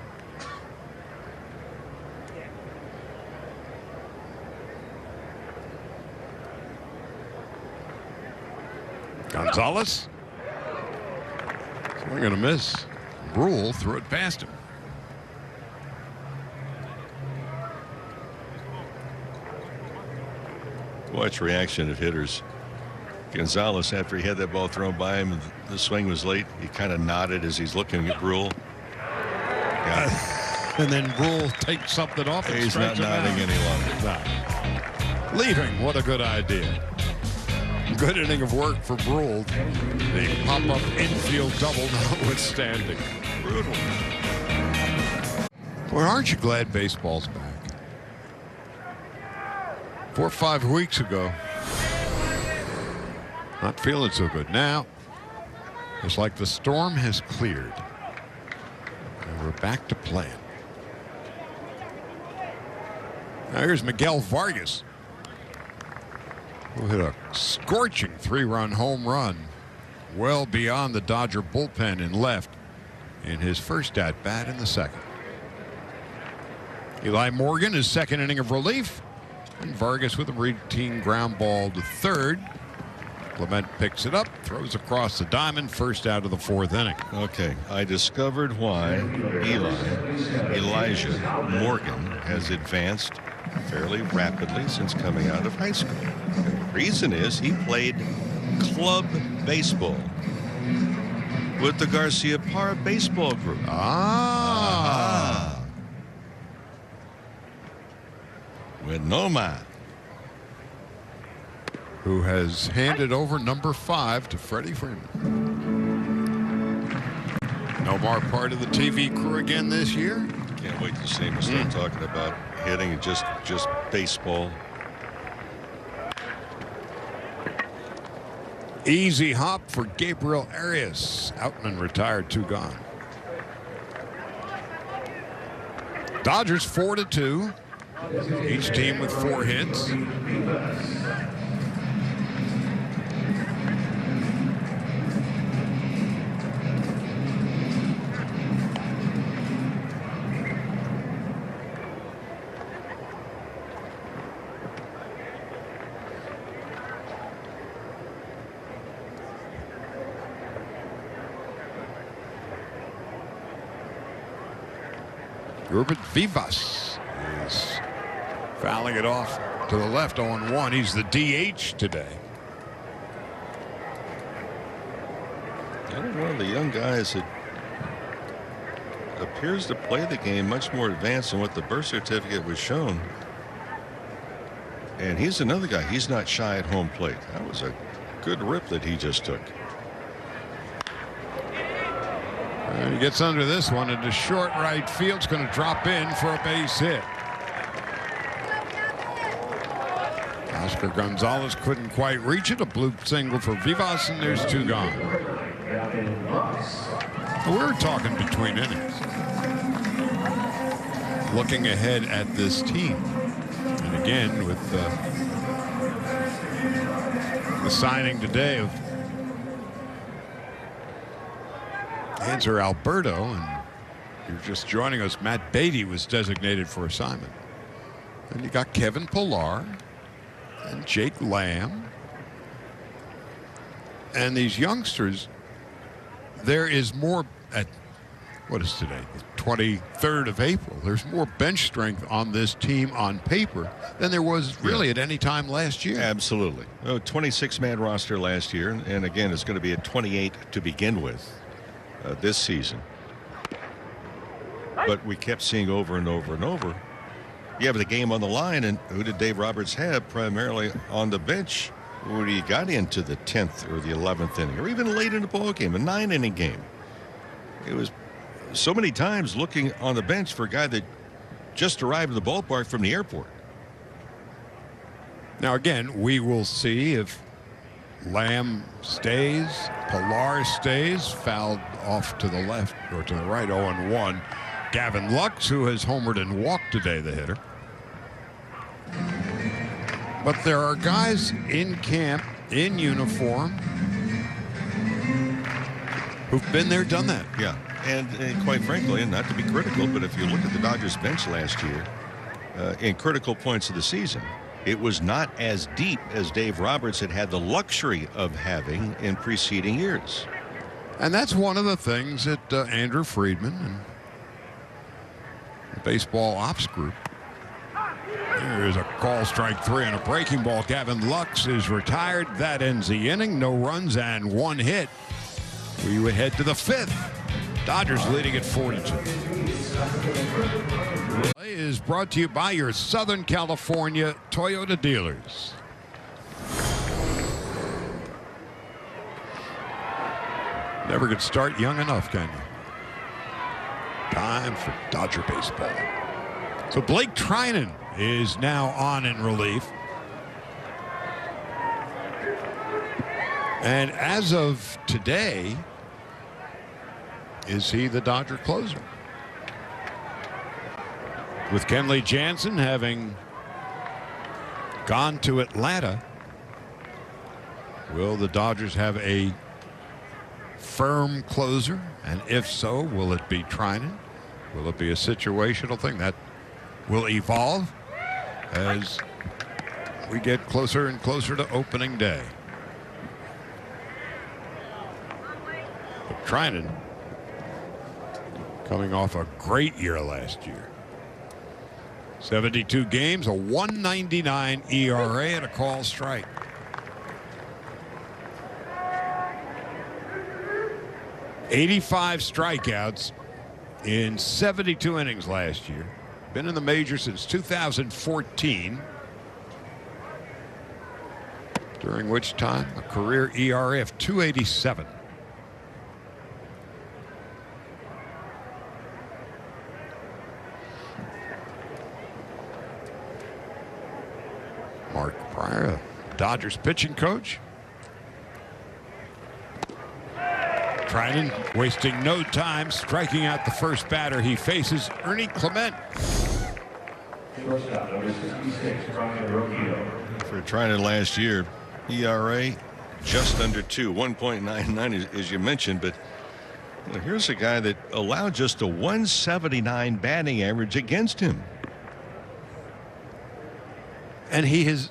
Gonzalez. Swing and a miss. Brule threw it past him. Watch reaction of hitters. Gonzalez, after he had that ball thrown by him, and the swing was late, he kind of nodded as he's looking at Brule. And then Brule takes something off and He's not strikes him nodding out. any longer. No. Leaving, what a good idea. Good inning of work for Brule. The pop-up infield double notwithstanding. Brutal. Well, aren't you glad baseball's back? 4 or 5 weeks ago, not feeling so good. Now, it's like the storm has cleared. And we're back to playing. Now here's Miguel Vargas, who hit a scorching 3-run home run well beyond the Dodger bullpen in left in his first at-bat in the second. Eli Morgan, his second inning of relief, and Vargas with a routine ground ball to third. Clement picks it up, throws across the diamond, first out of the 4th inning. Okay, I discovered why Elijah Morgan has advanced fairly rapidly since coming out of high school. The reason is he played club baseball with the Garcia Parra baseball group. With Noma. Who has handed over number 5 to Freddie Freeman. Nomar part of the TV crew again this year. Can't wait to see him start talking about hitting and just baseball. Easy hop for Gabriel Arias. Outman retired, 2 gone. Dodgers 4-2. Each team with 4 hits. Ruben Vivas is fouling it off to the left, 0-1. He's the DH today. One of the young guys that appears to play the game much more advanced than what the birth certificate was shown. And he's another guy. He's not shy at home plate. That was a good rip that he just took. And he gets under this one into short right field. It's going to drop in for a base hit. Oscar Gonzalez couldn't quite reach it. A bloop single for Vivas, and there's 2 gone. We're talking between innings. Looking ahead at this team. And again, with the signing today of Hanser Alberto, and you're just joining us, Matt Beatty was designated for assignment. And you got Kevin Pillar and Jake Lamb. And these youngsters, there is more at, what is today, the 23rd of April. There's more bench strength on this team on paper than there was really at any time last year. Absolutely. 26-man roster last year, and again, it's going to be at 28 to begin with this season. But we kept seeing over and over and over, you have the game on the line, and who did Dave Roberts have primarily on the bench when he got into the 10th or the 11th inning, or even late in the ball game, a 9-inning game? It was so many times looking on the bench for a guy that just arrived at the ballpark from the airport. Now again, we will see if Lamb stays, Pillar stays, fouled off to the left or to the right, 0-1. Gavin Lux, who has homered and walked today, the hitter. But there are guys in camp, in uniform, who've been there, done that. Yeah, and quite frankly, and not to be critical, but if you look at the Dodgers bench last year, in critical points of the season, it was not as deep as Dave Roberts had the luxury of having in preceding years. And that's one of the things that Andrew Friedman and the baseball ops group. There is a call, strike 3 and a breaking ball. Gavin Lux is retired. That ends the inning. No runs and 1 hit. We would head to the 5th. Dodgers leading at 4-2. Play is brought to you by your Southern California Toyota dealers. Never could start young enough, can you? Time for Dodger baseball. So Blake Treinen is now on in relief. And as of today, is he the Dodger closer? With Kenley Jansen having gone to Atlanta, will the Dodgers have a firm closer? And if so, will it be Treinen? Will it be a situational thing? That will evolve as we get closer and closer to opening day. But Treinen, coming off a great year last year. 72 games, a 1.99 ERA, and a call strike. '85 strikeouts in 72 innings last year. Been in the major since 2014, during which time a career ERA of 2.87. Mark Prior, Dodgers pitching coach. Treinen wasting no time, striking out the first batter he faces, Ernie Clement. For Treinen last year, ERA just under 2, 1.99 as you mentioned, but here's a guy that allowed just a 179 batting average against him. And he has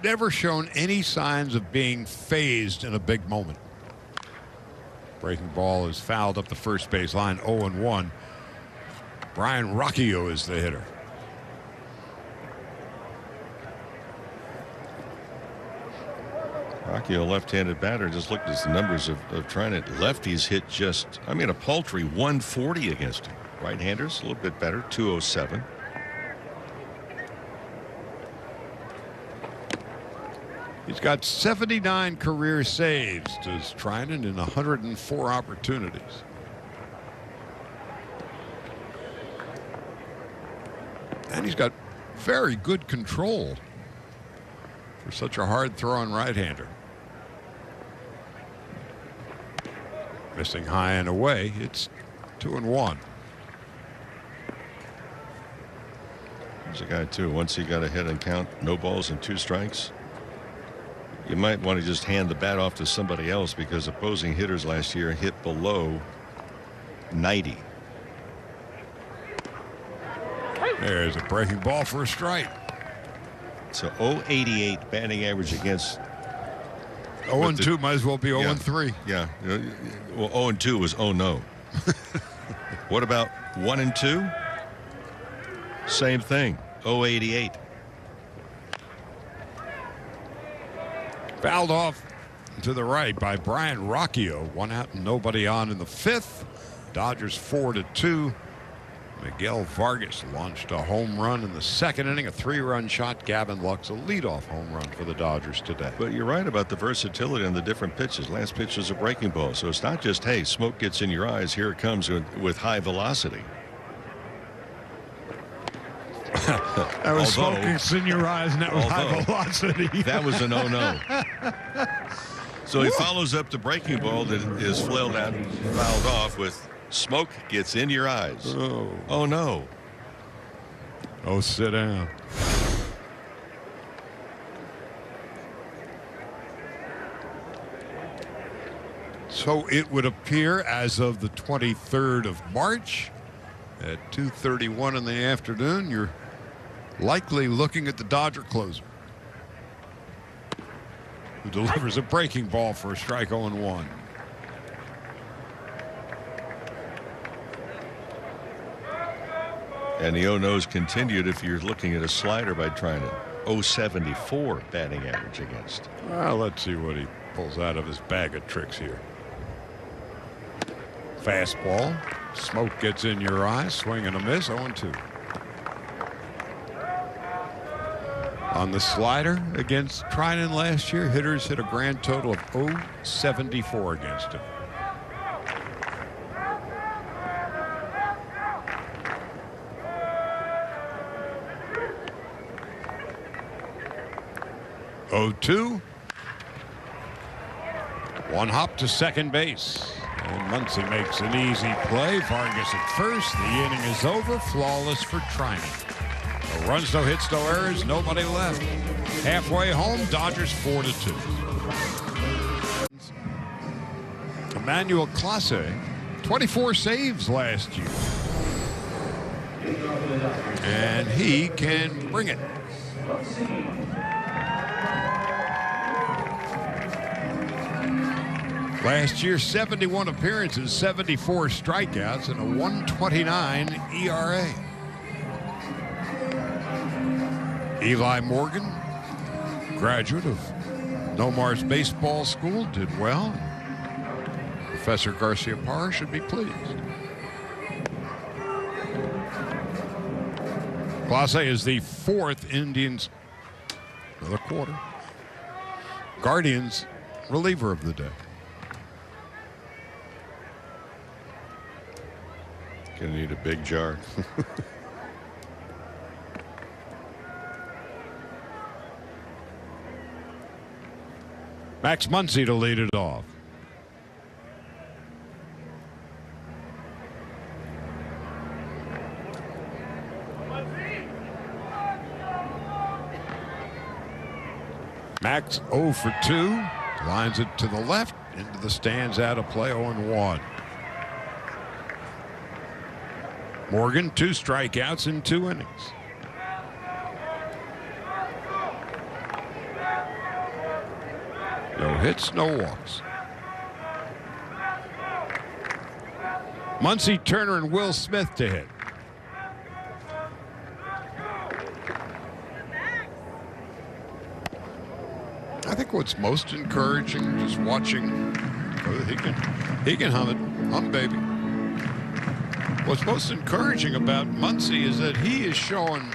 never shown any signs of being phased in a big moment. Breaking ball is fouled up the first base line, 0-1. Brian Rocchio is the hitter. Rocchio, left-handed batter, just looked at the numbers of trying it. Lefties hit just, I mean, a paltry 140 against him. Right-handers, a little bit better, 207. He's got 79 career saves, does Treinen, in 104 opportunities. And he's got very good control for such a hard-throwing right-hander. Missing high and away. It's 2-1. There's a guy, too. Once he got a hit and count, no balls and 2 strikes. You might want to just hand the bat off to somebody else because opposing hitters last year hit below 90. There's a breaking ball for a strike. So 0.88 batting average against. 0-2 might as well be 0-3. Yeah. Well, 0-2 was oh no. What about 1-2? Same thing. 0.88. Fouled off to the right by Brian Rocchio. 1 out and nobody on in the 5th. Dodgers 4-2. Miguel Vargas launched a home run in the 2nd inning. A 3-run shot. Gavin Lux, a leadoff home run for the Dodgers today. But you're right about the versatility on the different pitches. Last pitch was a breaking ball. So it's not just, hey, smoke gets in your eyes. Here it comes with high velocity. That was smoke gets in your eyes, and that was high velocity. That was an oh-no. So he follows up the breaking ball that is fouled off with smoke gets in your eyes. Oh no. Oh, sit down. So it would appear as of the 23rd of March at 2:31 in the afternoon, you're likely looking at the Dodger closer, who delivers a breaking ball for a strike. 0-1. And the oh-no's continued if you're looking at a slider by Treinen. 0.74 batting average against. Well, let's see what he pulls out of his bag of tricks here. Fastball. Smoke gets in your eye. Swing and a miss. 0-2. On the slider against Treinen last year, hitters hit a grand total of 0.74 against him. Oh-2. One hop to second base. And Muncy makes an easy play. Vargas at first. The inning is over. Flawless for Treinen. No runs, no hits, no errors. Nobody left. Halfway home, Dodgers 4-2. Emmanuel Clase, 24 saves last year. And he can bring it. Last year, 71 appearances, 74 strikeouts, and a 1.29 ERA. Eli Morgan, graduate of Nomar's baseball school, did well. Professor Garcia-Parra should be pleased. Clase is the 4th Indians of the quarter. Guardians reliever of the day. Gonna need a big jar. Max Muncy to lead it off. Max 0 for 2. Lines it to the left. Into the stands, out of play. 0-1. Morgan, 2 strikeouts in 2 innings. No hits, no walks. Muncy, Turner, and Will Smith to hit. I think what's most encouraging, just watching, he can hum it, hum baby. What's most encouraging about Muncy is that he is showing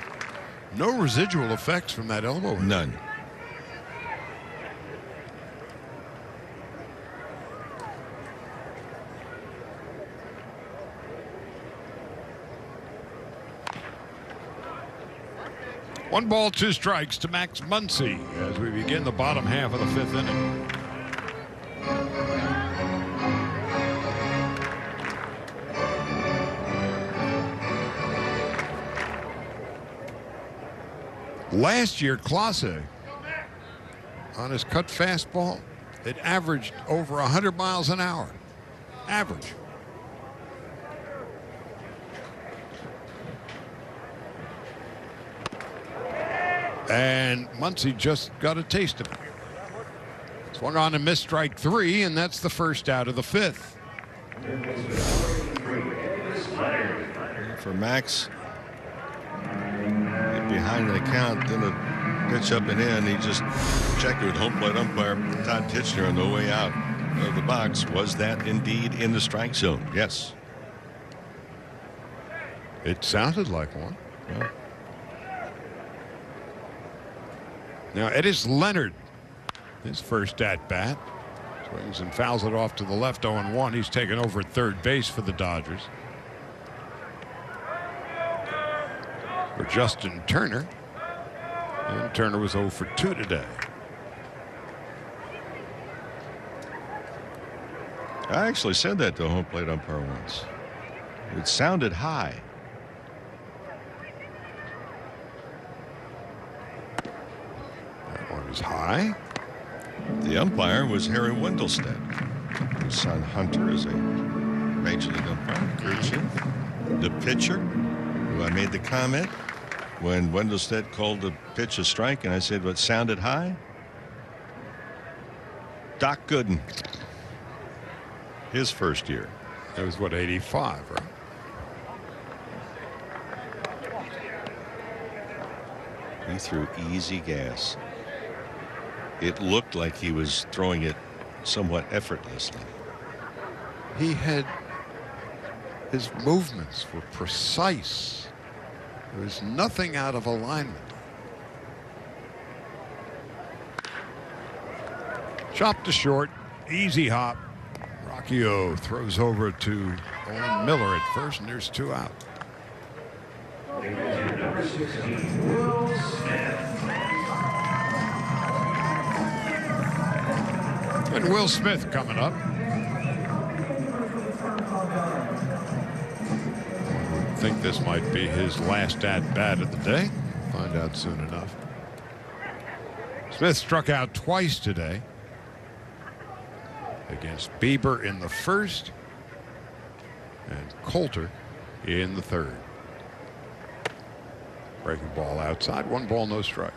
no residual effects from that elbow. None. One ball, two strikes to Max Muncy as we begin the bottom half of the fifth inning. Last year, Clase, on his cut fastball, it averaged over 100 miles an hour. Average. And Muncy just got a taste of it. Swung on and missed strike three, and that's the first out of the fifth. For Max, get behind the count, then a pitch up and in. He just checked with home plate umpire Todd Titchener on the way out of the box. Was that indeed in the strike zone? Yes. It sounded like one. Well, now, Edis Leonard, his first at-bat. Swings and fouls it off to the left, 0-1. He's taken over at third base for the Dodgers. For Justin Turner. And Turner was 0 for 2 today. I actually said that to a home plate umpire once. It sounded high. That one is high. The umpire was Harry Wendelstedt. His son Hunter is a major league umpire. Kirchhoff, the pitcher, who I made the comment when Wendelstedt called the pitch a strike, and I said, "What sounded high?" Doc Gooden, his first year. That was what, 85, right? He threw easy gas. It looked like he was throwing it somewhat effortlessly. He had, his movements were precise. There was nothing out of alignment. Chopped to short, easy hop. Rocky O throws over to Owen Miller at first, and there's 2 out. Number 16, Will Smith. And Will Smith coming up. I think this might be his last at-bat of the day. Find out soon enough. Smith struck out twice today. Against Bieber in the first and Coulter in the third. Breaking ball outside, 1 ball, no strikes.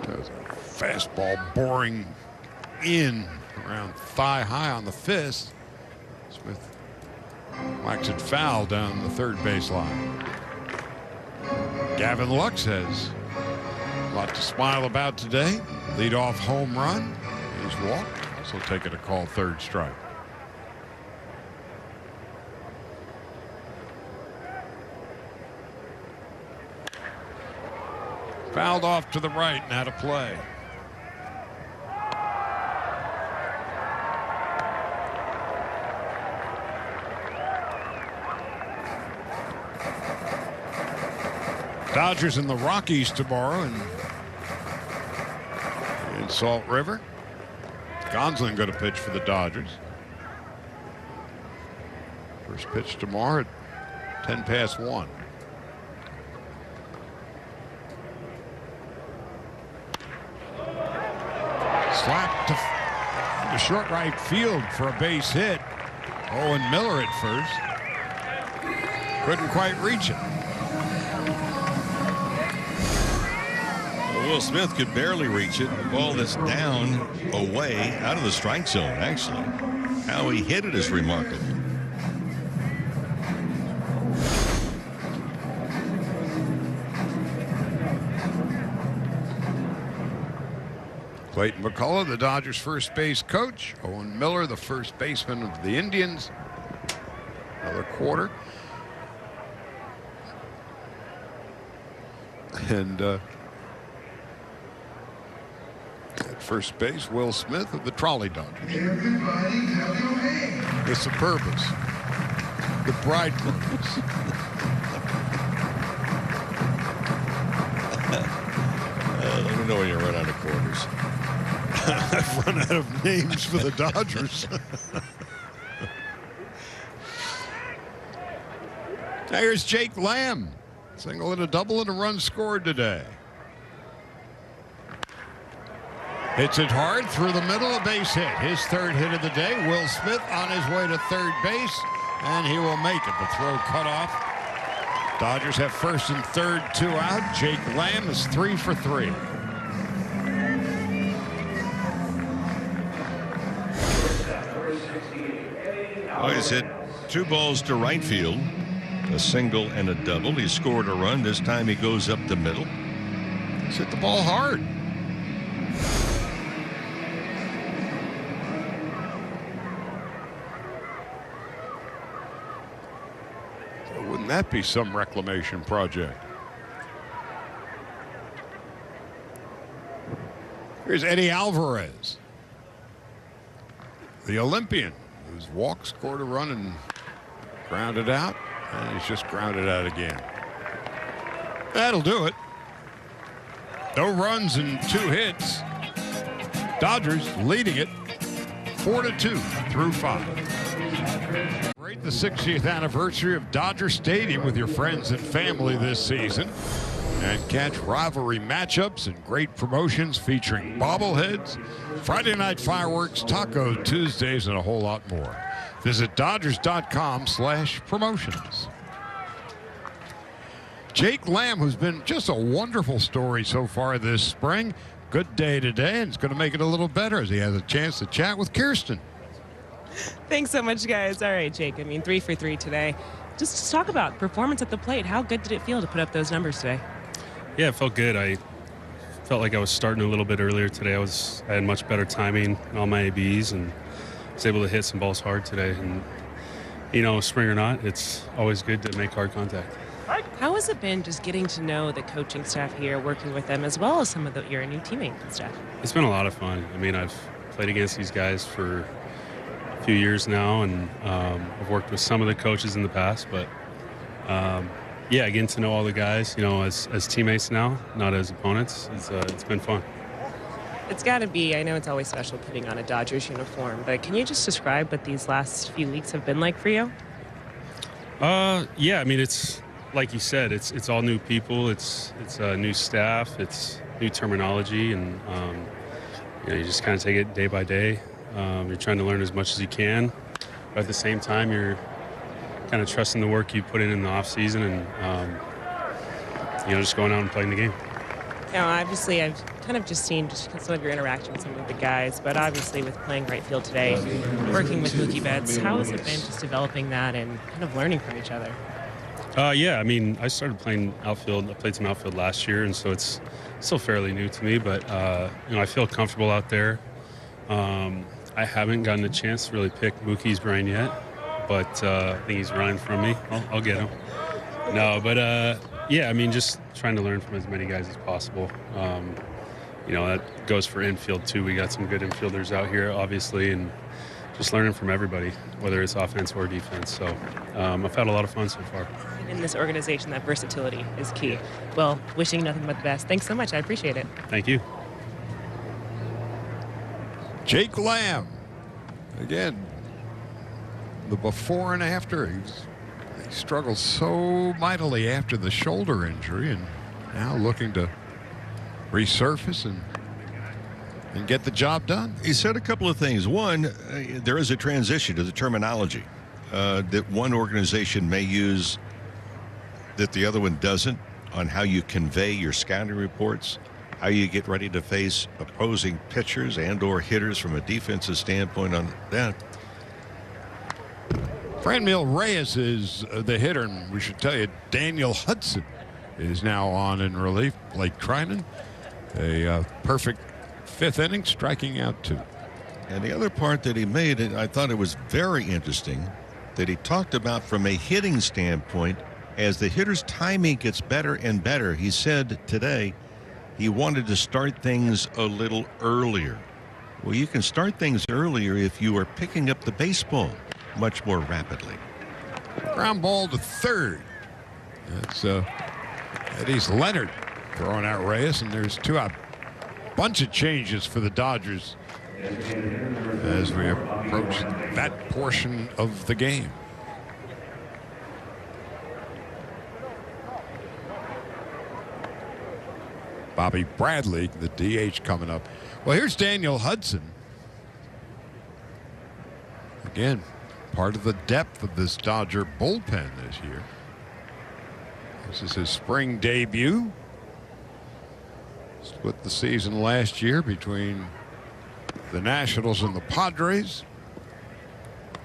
That was a fastball boring in around thigh high on the fist. Smith whacks it foul down the third baseline. Gavin Lux has a lot to smile about today. Leadoff home run. He's walked. Also taking a call, third strike. Fouled off to the right and out of play. Dodgers in the Rockies tomorrow in Salt River. Gonsolin going to pitch for the Dodgers. First pitch tomorrow at 1:10 past. Slapped to short right field for a base hit. Owen Miller at first. Couldn't quite reach it. Well, Will Smith could barely reach it. The ball that's down, away, out of the strike zone, actually. How he hit it is remarkable. Clayton McCullough, the Dodgers first base coach. Owen Miller, the first baseman of the Indians. Another quarter. And at first base, Will Smith of the Trolley Dodgers. The Superbas. The Bridegrooms. Let me know when you run out of quarters. I've run out of names for the Dodgers. There's Jake Lamb. Single and a double and a run scored today. Hits it hard through the middle, a base hit. His third hit of the day. Will Smith on his way to third base, and he will make it. The throw cut off. Dodgers have first and third, 2 out. Jake Lamb is 3 for 3. Oh, he's hit 2 balls to right field, a single and a double. He scored a run. This time he goes up the middle. He's hit the ball hard. Wouldn't that be some reclamation project? Here's Eddie Alvarez, the Olympian, whose walk scored a run and grounded out, and he's just grounded out again. That'll do it. No runs and 2 hits. Dodgers leading it 4-2 through 5. Celebrate the 60th anniversary of Dodger Stadium with your friends and family this season, and catch rivalry matchups and great promotions featuring bobbleheads, Friday night fireworks, Taco Tuesdays, and a whole lot more. Visit Dodgers.com/promotions. Jake Lamb, who's been just a wonderful story so far this spring. Good day today, and it's going to make it a little better as he has a chance to chat with Kirsten. Thanks so much, guys. All right, Jake, 3 for 3 today. Just to talk about performance at the plate, how good did it feel to put up those numbers today? Yeah, it felt good. I felt like I was starting a little bit earlier today. I had much better timing in all my ABs and was able to hit some balls hard today. And, spring or not, it's always good to make hard contact. How has it been just getting to know the coaching staff here, working with them, as well as some of your new teammates and stuff? It's been a lot of fun. I've played against these guys for a few years now, and I've worked with some of the coaches in the past, but getting to know all the guys, as teammates now, not as opponents, it's been fun. It's got to be, I know it's always special putting on a Dodgers uniform, but can you just describe what these last few weeks have been like for you? It's like you said, it's all new people, it's new staff, it's new terminology, and you just kind of take it day by day. You're trying to learn as much as you can, but at the same time, you're kind of trusting the work you put in the off season, and just going out and playing the game. Obviously, I've kind of just seen some of your interaction with some of the guys, but obviously with playing right field today, working with Mookie Betts, how has it been just developing that and kind of learning from each other? I started playing outfield. I played some outfield last year, and so it's still fairly new to me, but I feel comfortable out there. I haven't gotten a chance to really pick Mookie's brain yet, but I think he's running from me. I'll get him. No, but just trying to learn from as many guys as possible. That goes for infield too. We got some good infielders out here, obviously, and just learning from everybody, whether it's offense or defense. So I've had a lot of fun so far. In this organization, that versatility is key. Well, wishing nothing but the best. Thanks so much. I appreciate it. Thank you. Jake Lamb, again, the before and after. He struggled so mightily after the shoulder injury, and now looking to resurface and get the job done. He said a couple of things. One, there is a transition to the terminology that one organization may use that the other one doesn't on how you convey your scouting reports, how you get ready to face opposing pitchers and or hitters from a defensive standpoint on that. Franmil Reyes is the hitter, and we should tell you Daniel Hudson is now on in relief. Blake Treinen, a perfect 5th inning, striking out 2. And the other part that he made, and I thought it was very interesting, that he talked about from a hitting standpoint, as the hitter's timing gets better and better. He said today he wanted to start things a little earlier. Well, you can start things earlier if you are picking up the baseball much more rapidly. Ground ball to third. That's Eddie's Leonard throwing out Reyes, and there's 2 out. Bunch of changes for the Dodgers as we approach that portion of the game. Bobby Bradley, the DH, coming up. Well, here's Daniel Hudson. Again, part of the depth of this Dodger bullpen this year. This is his spring debut. Split the season last year between the Nationals and the Padres.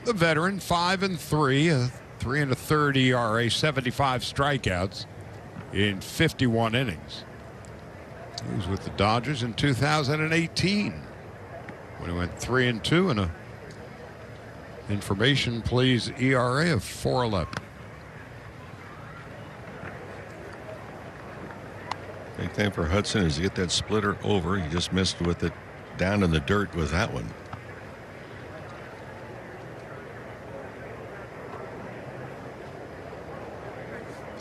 The veteran, 5-3, a 3 1/3 ERA, 75 strikeouts in 51 innings. He was with the Dodgers in 2018 when he went 3-2 and a information please ERA of 4.11. Big thing for Hudson is to get that splitter over. He just missed with it down in the dirt with that one.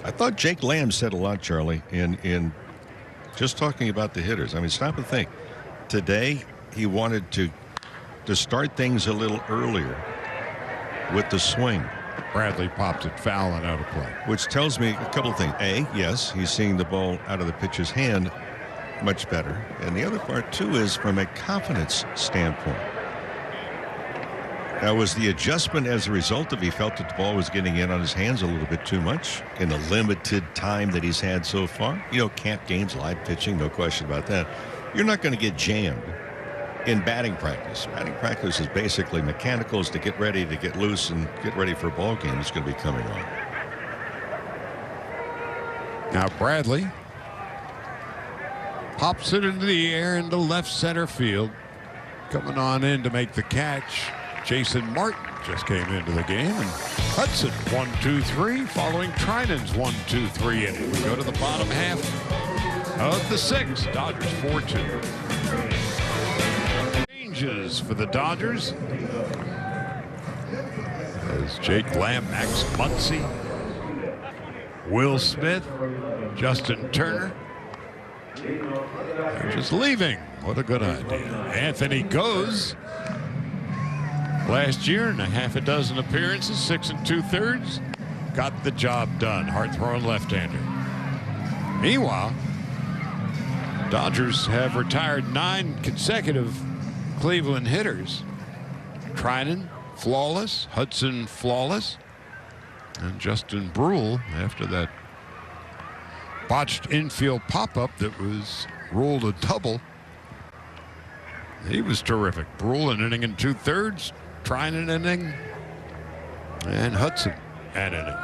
I thought Jake Lamb said a lot, Charlie, in just talking about the hitters. I mean, stop and think. Today, he wanted to start things a little earlier with the swing. Bradley popped it foul and out of play. Which tells me a couple of things. A, yes, he's seeing the ball out of the pitcher's hand much better. And the other part, too, is from a confidence standpoint. Now, was the adjustment as a result of he felt that the ball was getting in on his hands a little bit too much in the limited time that he's had so far? You know, camp games, live pitching, no question about that. You're not going to get jammed in batting practice. Batting practice is basically mechanicals to get ready, to get loose, and get ready for a ball game that's going to be coming on. Now Bradley pops it into the air into left center field. Coming on in to make the catch, Jason Martin just came into the game, and Hudson 1-2-3 following Treinen's 1-2-3 inning. We go to the bottom half of the 6th. Dodgers 4-2. Changes for the Dodgers as Jake Lamb, Max Muncy, Will Smith, Justin Turner. They're just leaving. What a good idea. Anthony Goes. Last year in a half a dozen appearances, 6 2/3, got the job done. Hard-throwing left-hander. Meanwhile, Dodgers have retired 9 consecutive Cleveland hitters. Treinen, flawless. Hudson, flawless. And Justin Brule, after that botched infield pop-up that was ruled a double, he was terrific. Brule an inning and 2/3. Treinen an inning. And Hudson an inning.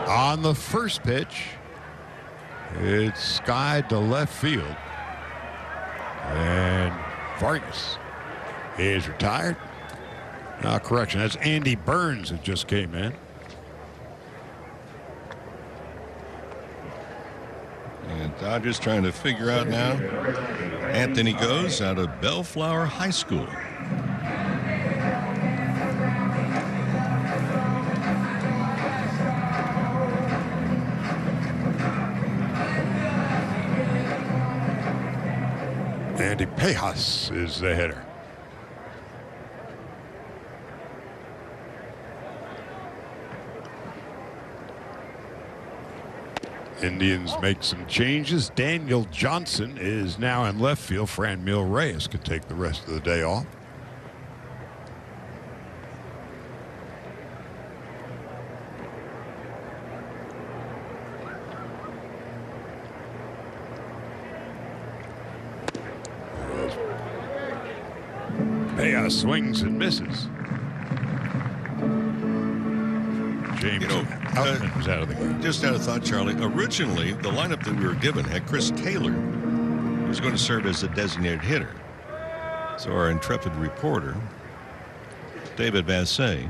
On the first pitch, it's skied to left field. And Vargas is retired. Now, correction, that's Andy Burns that just came in. And Dodgers trying to figure out now. Anthony Goes out of Bellflower High School. Andy Pejas is the hitter. Indians make some changes. Daniel Johnson is now in left field. Franmil Reyes could take the rest of the day off. Peja swings and misses. James Outman was out of the game. Just had a thought, Charlie. Originally, the lineup that we were given had Chris Taylor, who was going to serve as a designated hitter. So our intrepid reporter, David Vassay,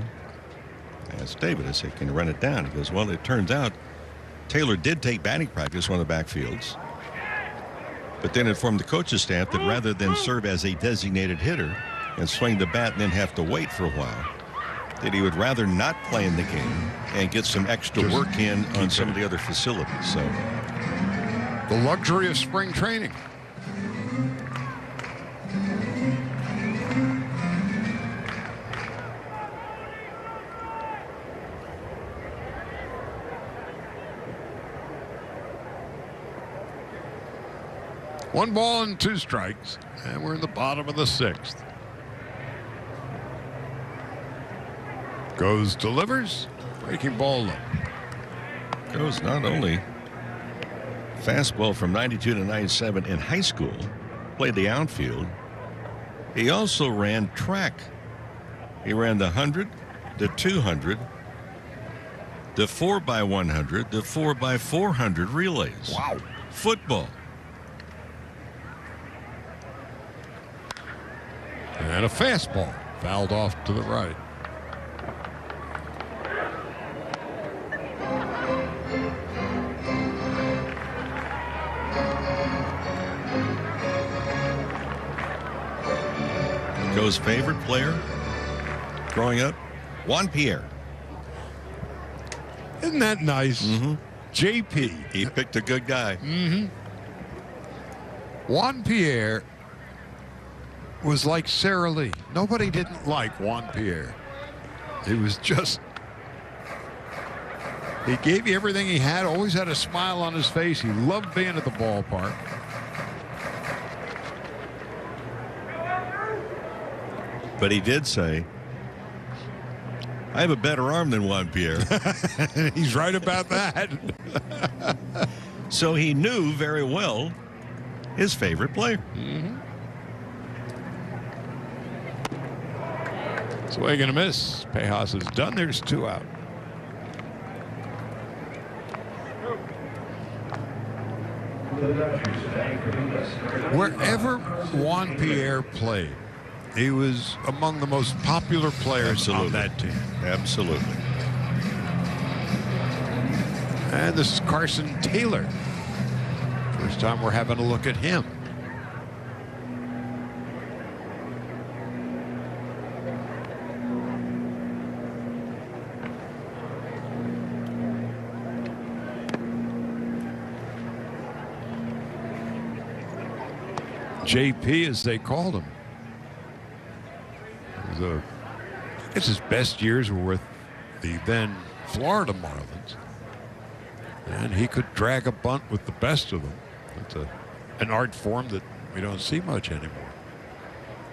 asked David, I said, can you run it down? He goes, well, it turns out Taylor did take batting practice on the backfields, but then informed the coaching staff that rather than serve as a designated hitter and swing the bat and then have to wait for a while, that he would rather not play in the game and get some extra work in on some of the other facilities. So the luxury of spring training. One ball and 2 strikes, and we're in the bottom of the 6th. Goes, delivers, breaking ball low. Goes not only fastball from 92 to 97 in high school, played the outfield, he also ran track. He ran the 100, the 200, the 4x100, the 4x400 relays. Wow. Football. And a fastball fouled off to the right. Joe's favorite player growing up, Juan Pierre. Isn't that nice? JP. He picked a good guy. Juan Pierre was like Sara Lee. Nobody didn't like Juan Pierre. He was just, he gave you everything he had, always had a smile on his face. He loved being at the ballpark. But he did say, I have a better arm than Juan Pierre. He's right about that. So he knew very well his favorite player. Swing and a miss. Pejas is done. There's 2 out. Wherever Juan Pierre played, he was among the most popular players on that team. Absolutely. And this is Carson Taylor. First time we're having a look at him. JP, as they called him. I guess his best years were with the then Florida Marlins. And he could drag a bunt with the best of them. It's an art form that we don't see much anymore.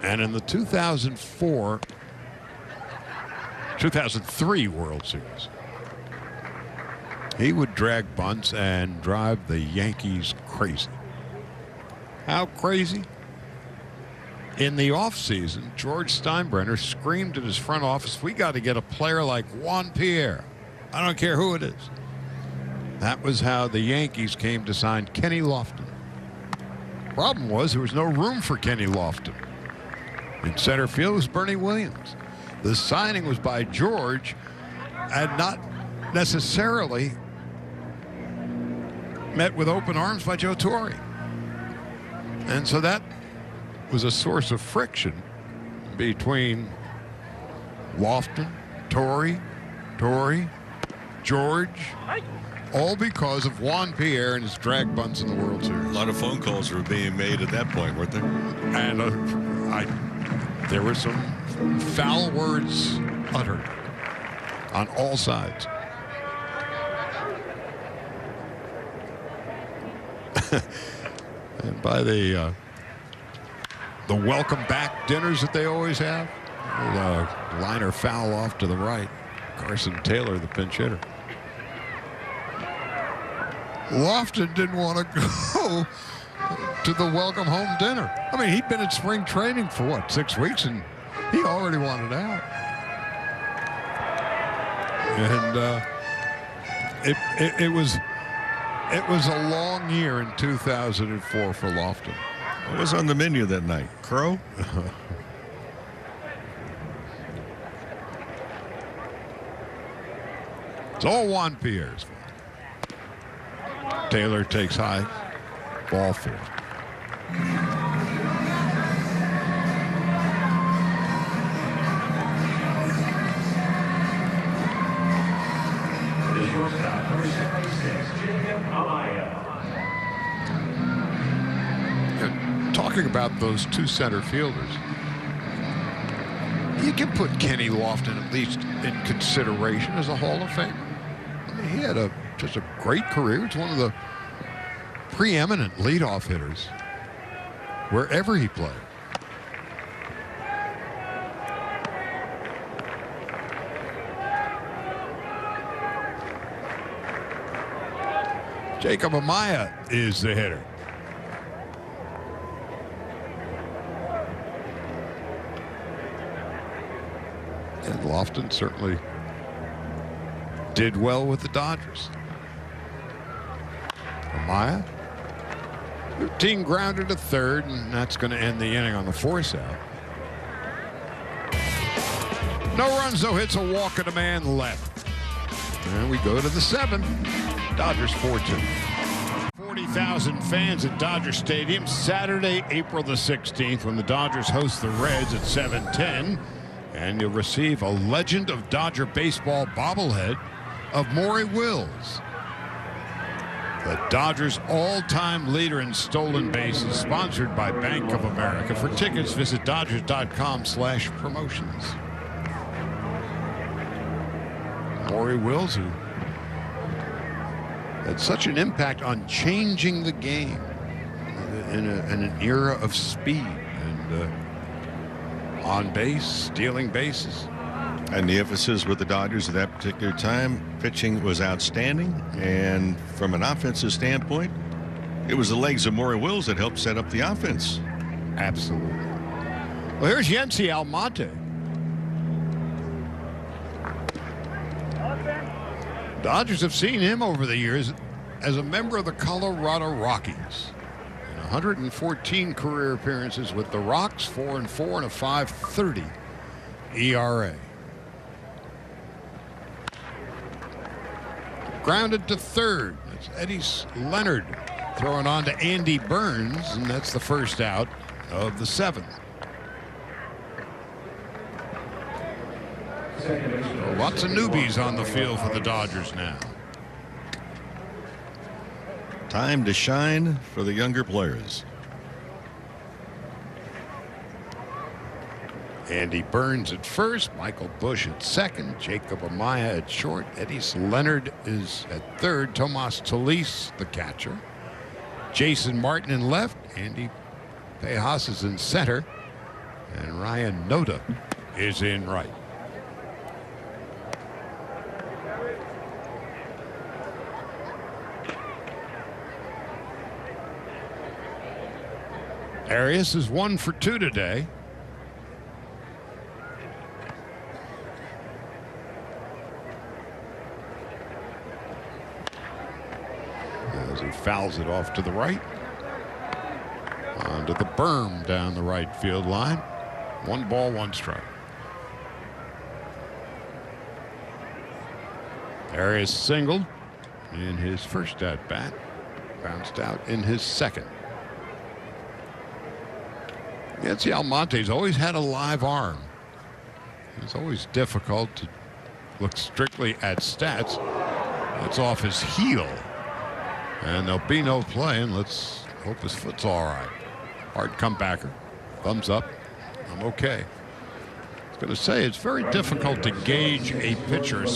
And in the 2003 World Series, he would drag bunts and drive the Yankees crazy. How crazy? In the offseason, George Steinbrenner screamed at his front office, we got to get a player like Juan Pierre. I don't care who it is. That was how the Yankees came to sign Kenny Lofton. Problem was there was no room for Kenny Lofton. In center field was Bernie Williams. The signing was by George and not necessarily met with open arms by Joe Torre. And so that was a source of friction between Lofton, Torre, George, all because of Juan Pierre and his drag bunts in the World Series. A lot of phone calls were being made at that point, weren't there? And there were some foul words uttered on all sides. And by the welcome back dinners that they always have, liner foul off to the right. Carson Taylor, the pinch hitter. Lofton didn't want to go to the welcome home dinner. I mean, he'd been at spring training for what, 6 weeks, and He already wanted out. And it was a long year in 2004 for Lofton. What was on the menu that night? Crow? It's all Juan Pierre's fault. Taylor takes high. Ball 4. The shortstop, number 76, Jacob Amaya. Talking about those two center fielders, you can put Kenny Lofton at least in consideration as a Hall of Famer. I mean, he had just a great career. It's one of the preeminent leadoff hitters wherever he played. Jacob Amaya is the hitter. And Lofton certainly did well with the Dodgers. Amaya, routine grounder to third, and that's going to end the inning on the force out. No runs, no hits, a walk, and a man left. And we go to the 7th. Dodgers 4-2. 40,000 fans at Dodger Stadium Saturday, April the 16th, when the Dodgers host the Reds at 7:10. And you'll receive a Legend of Dodger Baseball bobblehead of Maury Wills, the Dodgers' all-time leader in stolen bases, sponsored by Bank of America. For tickets, visit Dodgers.com/promotions. Maury Wills, who had such an impact on changing the game in an era of speed and on base, stealing bases. And the emphasis with the Dodgers at that particular time, pitching was outstanding. And from an offensive standpoint, it was the legs of Maury Wills that helped set up the offense. Absolutely. Well, here's Yency Almonte. Dodgers have seen him over the years as a member of the Colorado Rockies. 114 career appearances with the Rocks, 4-4 and a 5.30 ERA. Grounded to third. That's Eddie Leonard throwing on to Andy Burns, and that's the first out of the 7th. Lots of newbies on the field for the Dodgers now. Time to shine for the younger players. Andy Burns at first, Michael Busch at second, Jacob Amaya at short, Eddie Leonard is at third, Tomas Solis, the catcher, Jason Martin in left, Andy Tejas is in center, and Ryan Noda is in right. Arias is 1 for 2 today. As he fouls it off to the right. Onto the berm down the right field line. 1 ball, 1 strike. Arias singled in his first at bat. Bounced out in his second. Yency Almonte's always had a live arm. It's always difficult to look strictly at stats. It's off his heel. And there'll be no play, and let's hope his foot's all right. Hard comebacker. Thumbs up. I'm okay. I was going to say, it's very difficult to gauge a pitcher,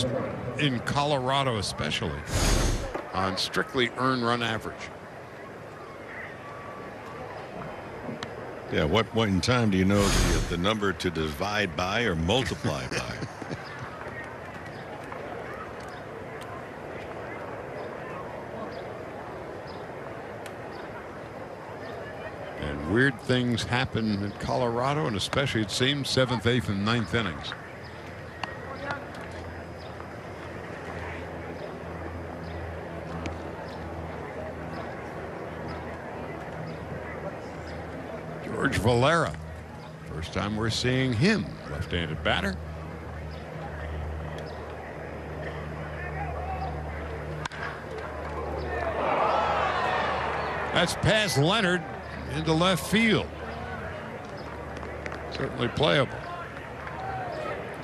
in Colorado especially, on strictly earned run average. Yeah, what point in time do you know the number to divide by or multiply by? And Weird things happen in Colorado, and especially, it seems, 7th, 8th, and 9th innings. George Valera. First time we're seeing him, left-handed batter. That's past Leonard into left field. Certainly playable.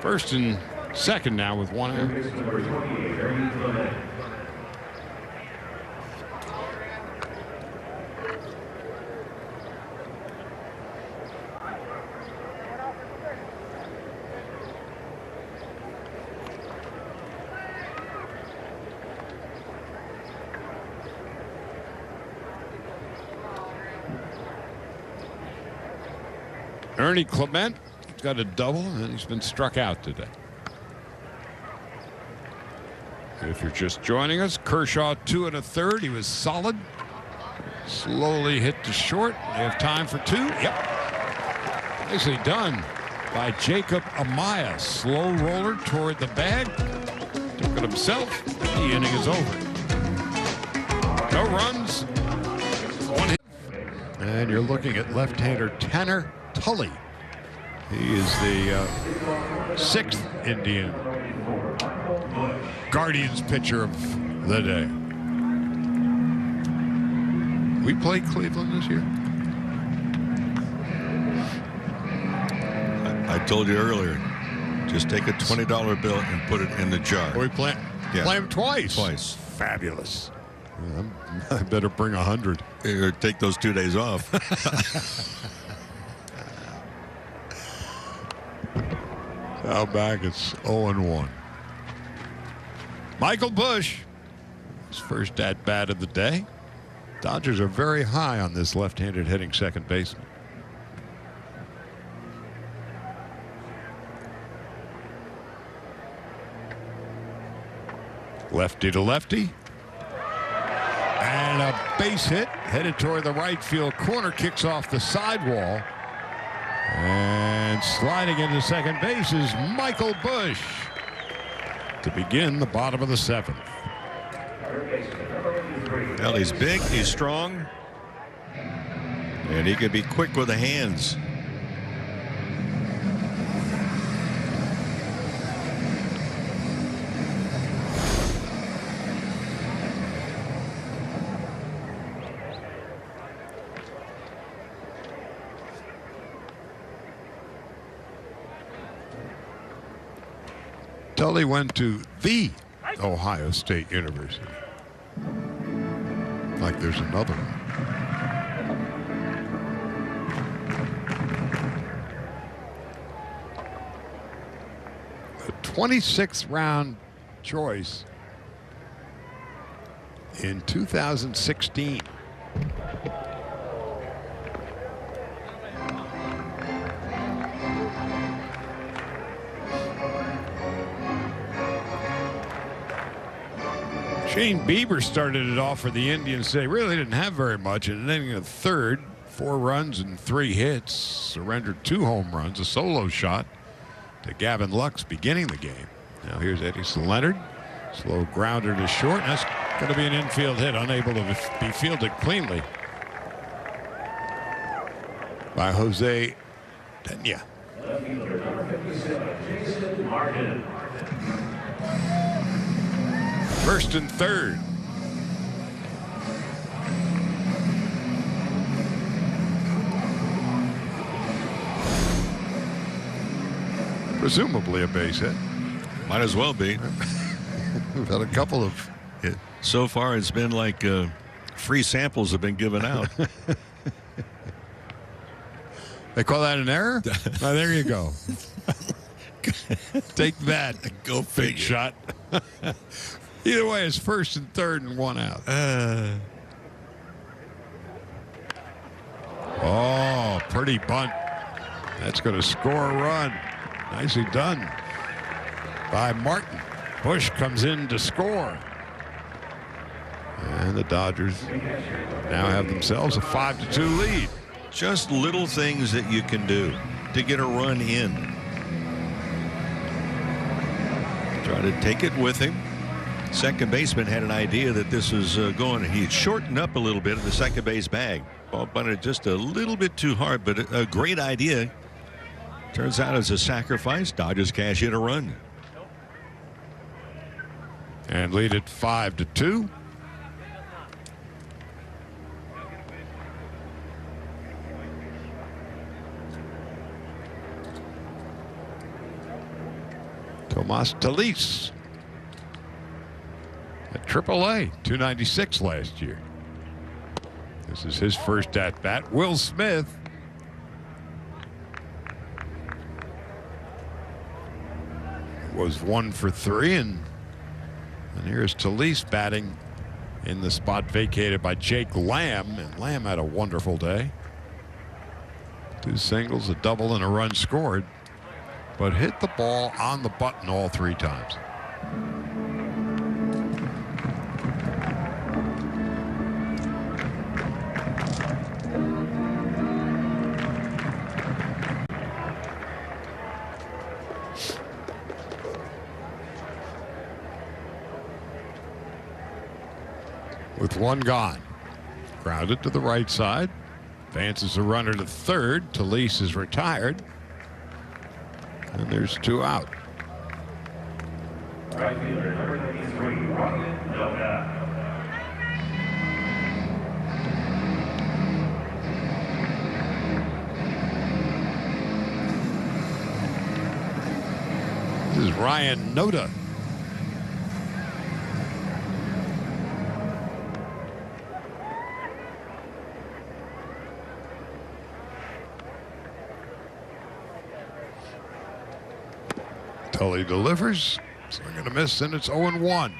First and second now with one out. Number 28, Ernie Clement. Ernie Clement got a double, and he's been struck out today. If you're just joining us, Kershaw 2 1/3. He was solid. Slowly hit to short. They have time for 2. Yep. Nicely done by Jacob Amaya. Slow roller toward the bag. Took it himself. The inning is over. No runs. One hit. And you're looking at left-hander Tanner Tully. He is the 6th Indian Guardians pitcher of the day. We played Cleveland this year. I told you earlier, just take a $20 bill and put it in the jar. We play him twice. Twice. Fabulous. I better bring 100. Or take those 2 days off. Now back it's 0-1. Michael Busch, his first at bat of the day. Dodgers are very high on this left-handed hitting second baseman. Lefty to lefty. And a base hit headed toward the right field corner, kicks off the sidewall. And sliding into second base is Michael Busch to begin the bottom of the 7th. Well, he's big, he's strong, and he can be quick with the hands. Tully went to the Ohio State University. Like there's another one. A 26th round choice in 2016. Shane Bieber started it off for the Indians. They really didn't have very much. In an inning of third, 4 runs and 3 hits. Surrendered 2 home runs, a solo shot to Gavin Lux beginning the game. Now here's Edison Leonard. Slow grounder to short. That's going to be an infield hit, unable to be fielded cleanly by Jose Pena. First and third. Presumably a base hit. Might as well be. We've had a couple of. So far, it's been like free samples have been given out. They call that an error? Oh, there you go. Take that. Go big figure. shot. Either way, it's first and third and 1 out. Oh, pretty bunt. That's going to score a run. Nicely done by Martin. Busch comes in to score. And the Dodgers now have themselves a 5-2 lead. Just little things that you can do to get a run in. Try to take it with him. Second baseman had an idea that this was going. He shortened up a little bit in the second base bag. Ball bunted just a little bit too hard, but a great idea. Turns out it's a sacrifice. Dodgers cash in a run. And lead it 5-2. Tomas Talis at AAA, 296 last year. This is his first at bat. Will Smith was 1 for 3, and here's Talis batting in the spot vacated by Jake Lamb, and Lamb had a wonderful day. 2 singles, a double, and a run scored, but hit the ball on the button all 3 times. With 1 gone, grounded to the right side, advances a runner to third. Talis is retired, and there's 2 out. Right fielder number 33, Ryan Noda. This is Ryan Noda. Tully delivers. Swing and a miss, and it's 0-1.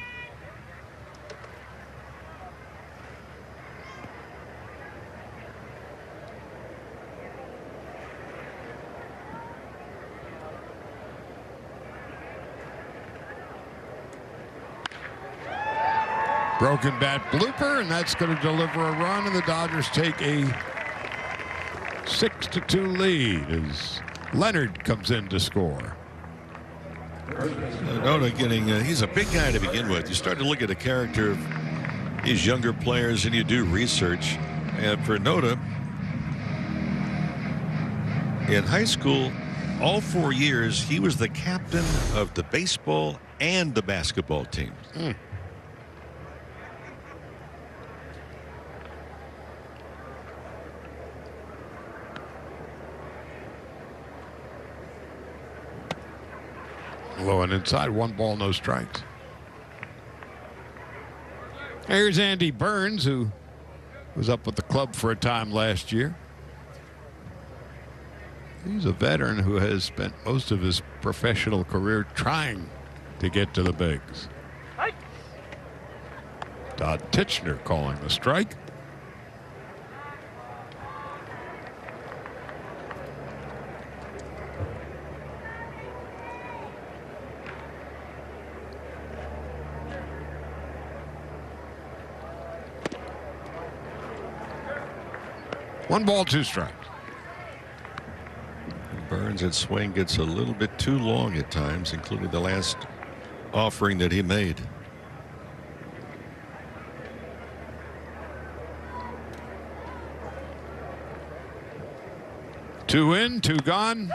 Broken bat blooper, and that's going to deliver a run, and the Dodgers take a 6-2 lead as Leonard comes in to score. Noda getting, he's a big guy to begin with. You start to look at the character of these younger players and you do research. And for Noda, in high school, all 4 years, he was the captain of the baseball and the basketball teams. Low and inside, 1 ball, no strikes. Here's Andy Burns, who was up with the club for a time last year. He's a veteran who has spent most of his professional career trying to get to the bigs. Todd Titchener calling the strike. One ball, 2 strikes. Burns' at swing gets a little bit too long at times, including the last offering that he made. Two in, 2 gone.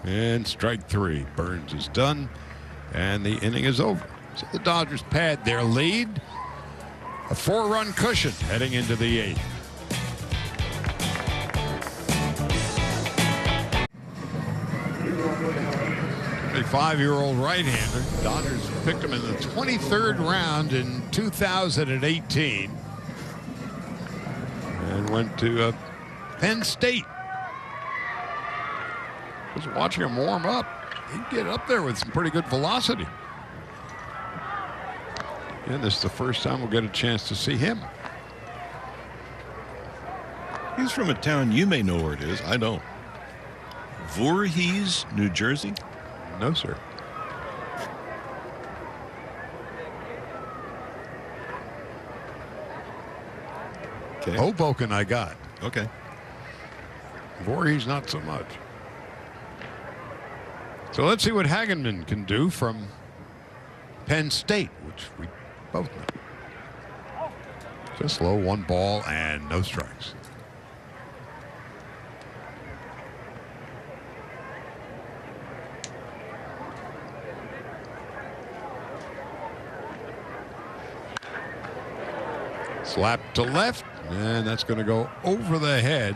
And strike 3. Burns is done, and the inning is over. So the Dodgers pad their lead. A 4-run cushion heading into the 8th. A 5-year-old right-hander. Dodgers picked him in the 23rd round in 2018 and went to Penn State. Just watching him warm up, he'd get up there with some pretty good velocity. And this is the first time we'll get a chance to see him. He's from a town you may know where it is. I don't. Voorhees, New Jersey? No, sir. Okay. Hoboken I got. Okay. Voorhees, not so much. So let's see what Hagenman can do from Penn State, which we both know. Just low, 1 ball and no strikes. Slap to left, and that's going to go over the head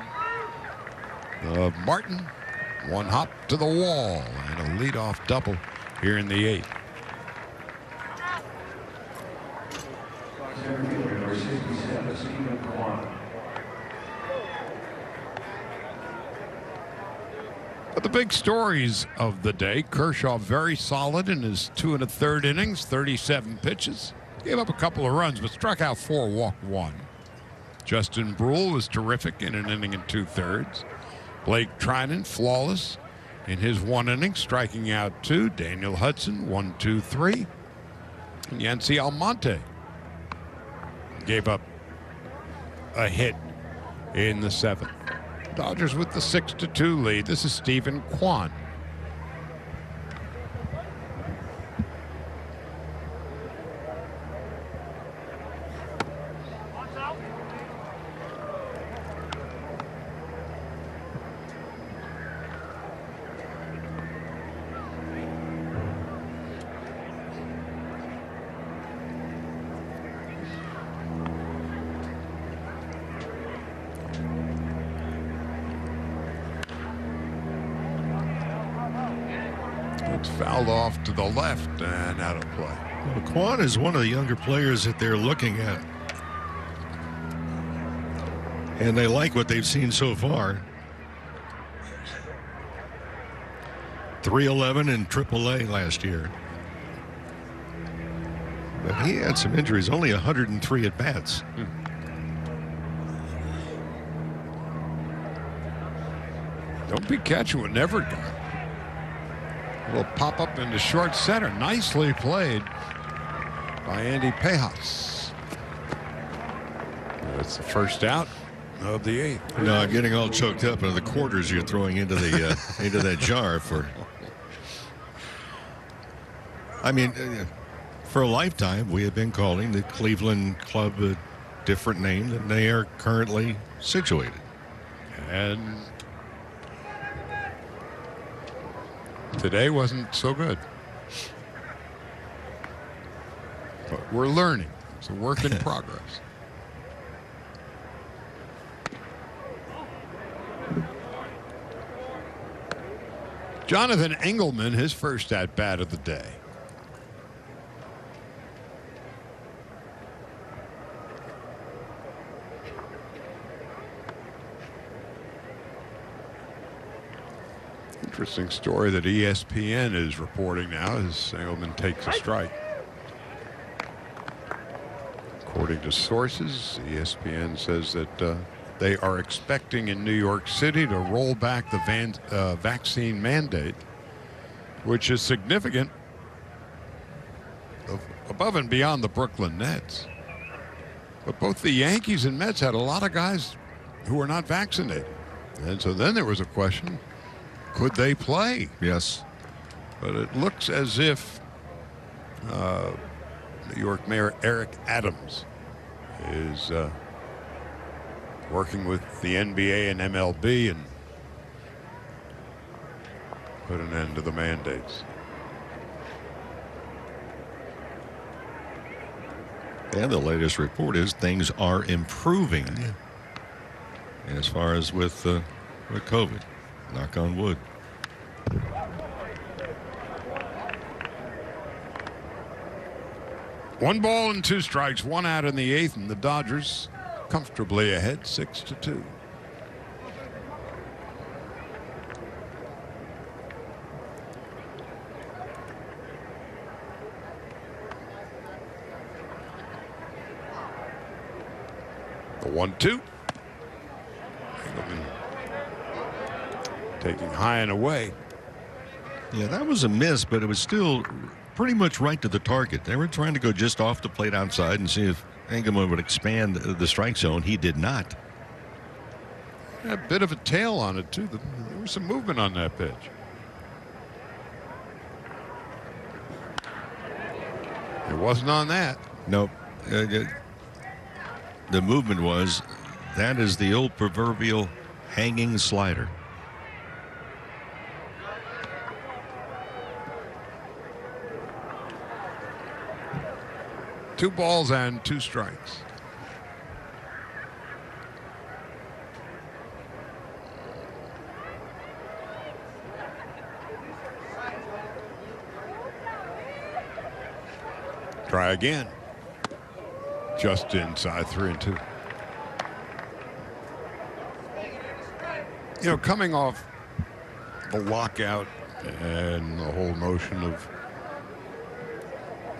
of Martin. 1 hop to the wall, and a leadoff double here in the 8th. Number 67, Stephen Kwan. But the big stories of the day: Kershaw very solid in his 2 1/3 innings, 37 pitches. Gave up a couple of runs, but struck out 4, walked 1. Justin Brule was terrific in 1 inning and 2/3. Blake Trinan flawless in his 1 inning, striking out 2. Daniel Hudson 1, 2, 3. And Yancy Almonte gave up a hit in the 7th. Dodgers with the 6-2 lead. This is Stephen Kwan. It's fouled off to the left and out of play. Well, Kwan is one of the younger players that they're looking at. And they like what they've seen so far. 311 in AAA last year. But he had some injuries, only 103 at-bats. Don't be catching with Everett. Will pop up into short center. Nicely played by Andy Pejas. That's the first out of the 8th. No, I'm getting all choked up into the quarters you're throwing into the into that jar for. I mean, for a lifetime, we have been calling the Cleveland Club a different name than they are currently situated. And today wasn't so good. But we're learning. It's a work in progress. Jonathan Engelman, his first at-bat of the day. Interesting story that ESPN is reporting now as Engelman takes a strike. According to sources, ESPN says that they are expecting in New York City to roll back the vaccine mandate, which is significant above and beyond the Brooklyn Nets. But both the Yankees and Mets had a lot of guys who were not vaccinated. And so then there was a question, could they play? Yes. But it looks as if New York Mayor Eric Adams is working with the NBA and MLB and put an end to the mandates. And the latest report is things are improving as far as with COVID. Knock on wood. One ball and 2 strikes, 1 out in the 8th, and the Dodgers comfortably ahead, 6-2. The 1-2. Taking high and away. Yeah, that was a miss, but it was still pretty much right to the target. They were trying to go just off the plate outside and see if Engelman would expand the strike zone. He did not. A bit of a tail on it, too. There was some movement on that pitch. It wasn't on that. Nope. The movement was, that is the old proverbial hanging slider. Two balls and two strikes. Try again. Just inside 3-2. You know, coming off the lockout and the whole notion of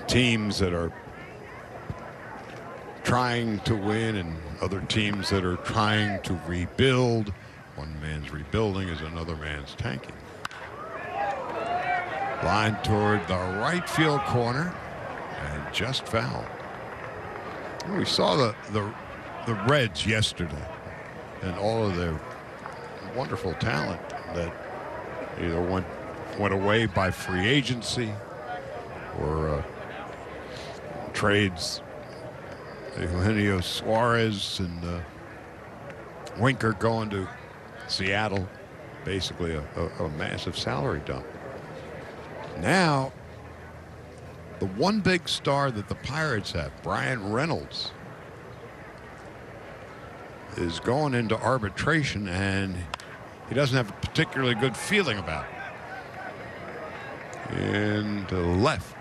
teams that are trying to win and other teams that are trying to rebuild. One man's rebuilding is another man's tanking. Line toward the right field corner and just foul. We saw the Reds yesterday and all of their wonderful talent that either went away by free agency or trades. Eugenio Suarez and Winker going to Seattle, basically a massive salary dump. Now, the one big star that the Pirates have, Brian Reynolds, is going into arbitration, and he doesn't have a particularly good feeling about it. And left.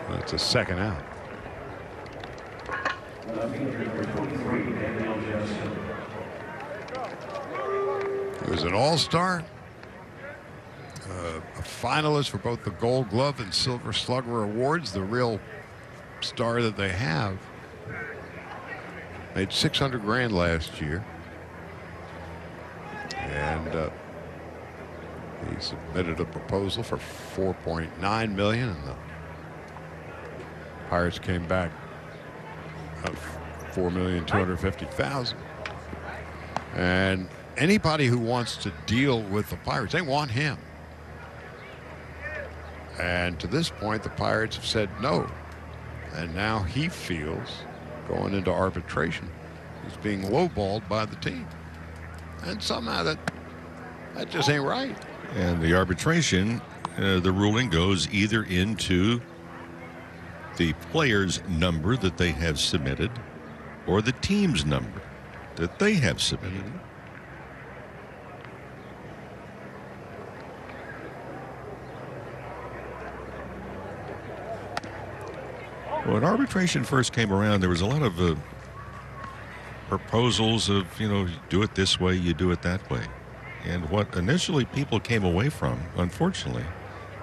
And that's a second out. He was an all-star, a finalist for both the Gold Glove and Silver Slugger awards, the real star that they have. Made $600 grand last year. And he submitted a proposal for $4.9 million, and the Pirates came back of $4,250,000. And anybody who wants to deal with the Pirates, they want him. And to this point, the Pirates have said no. And now he feels, going into arbitration, he's being lowballed by the team. And somehow that just ain't right. And the arbitration, the ruling goes either into the player's number that they have submitted or the team's number that they have submitted. When arbitration first came around, there was a lot of proposals of, do it this way, you do it that way. And what initially people came away from, unfortunately,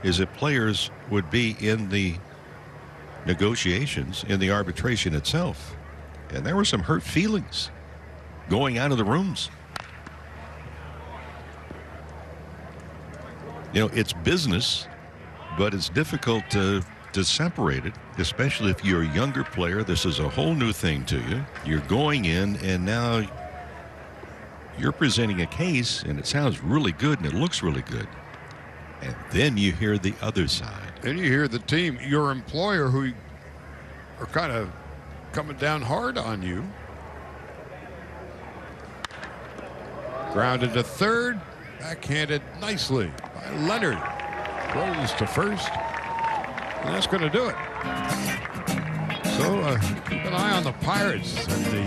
is that players would be in the negotiations, in the arbitration itself. And there were some hurt feelings going out of the rooms. It's business, but it's difficult to separate it, especially if you're a younger player. This is a whole new thing to you. You're going in, and now you're presenting a case, and it sounds really good, and it looks really good. And then you hear the other side. Then you hear the team, your employer, who are kind of coming down hard on you. Grounded to third, backhanded nicely by Leonard. Throws to first, and that's going to do it. So keep an eye on the Pirates and the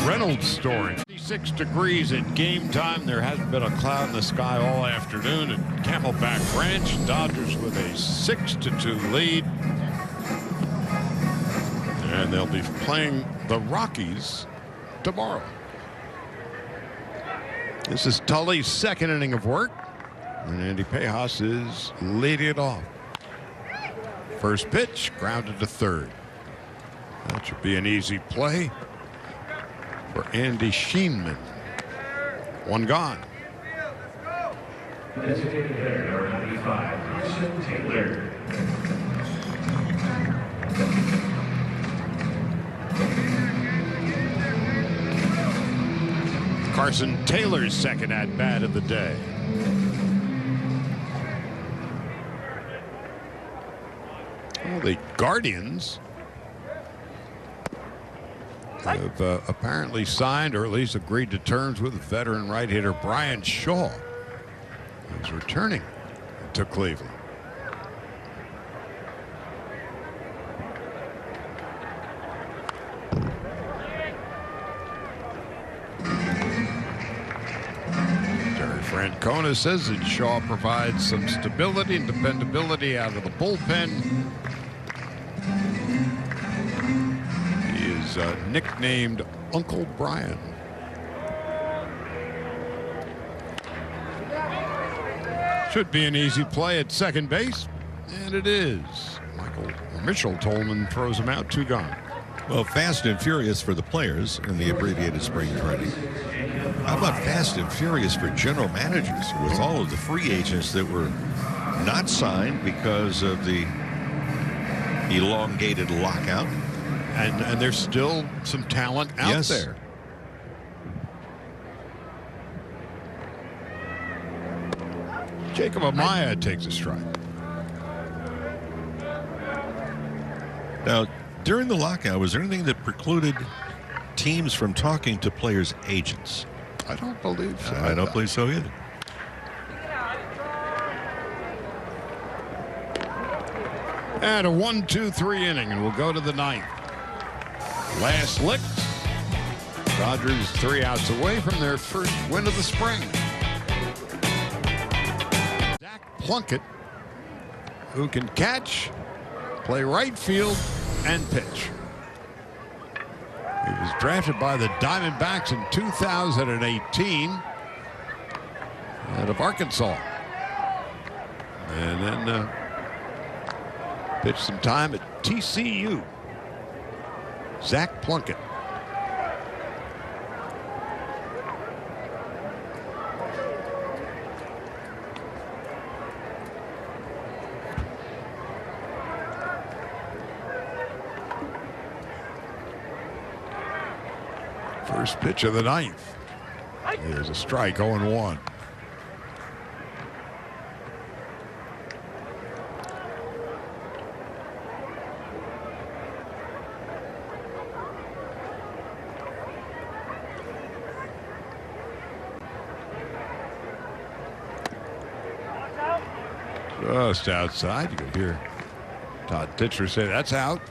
Reynolds story. 56 degrees at game time. There hasn't been a cloud in the sky all afternoon at Camelback Ranch. Dodgers with a 6-2 lead. And they'll be playing the Rockies tomorrow. This is Tully's second inning of work. And Andy Pajas is leading it off. First pitch, grounded to third. That should be an easy play for Andy Sheenman. One gone. Designated hitter number 95, Christian Taylor. Carson Taylor's second at-bat of the day. Well, the Guardians have apparently signed, or at least agreed to terms with veteran right hitter Brian Shaw, who's returning to Cleveland. Francona says that Shaw provides some stability and dependability out of the bullpen. He is nicknamed Uncle Brian. Should be an easy play at second base, and it is. Mitchell Tolman throws him out, 2 gone. Well, fast and furious for the players in the abbreviated spring training. How about fast and furious for general managers with all of the free agents that were not signed because of the elongated lockout? And there's still some talent out there. Jacob Amaya takes a strike. Now, during the lockout, was there anything that precluded teams from talking to players' agents? I don't believe so. I don't believe so either. And a 1-2-3 inning, and we'll go to the 9th. Last lick. Dodgers 3 outs away from their first win of the spring. Zach Plunkett, who can catch, play right field, and pitch. He was drafted by the Diamondbacks in 2018 out of Arkansas. And then pitched some time at TCU. Zach Plunkett. First pitch of the 9th. There's a strike, 0-1. Just outside. You can hear Todd Titcher say that's out.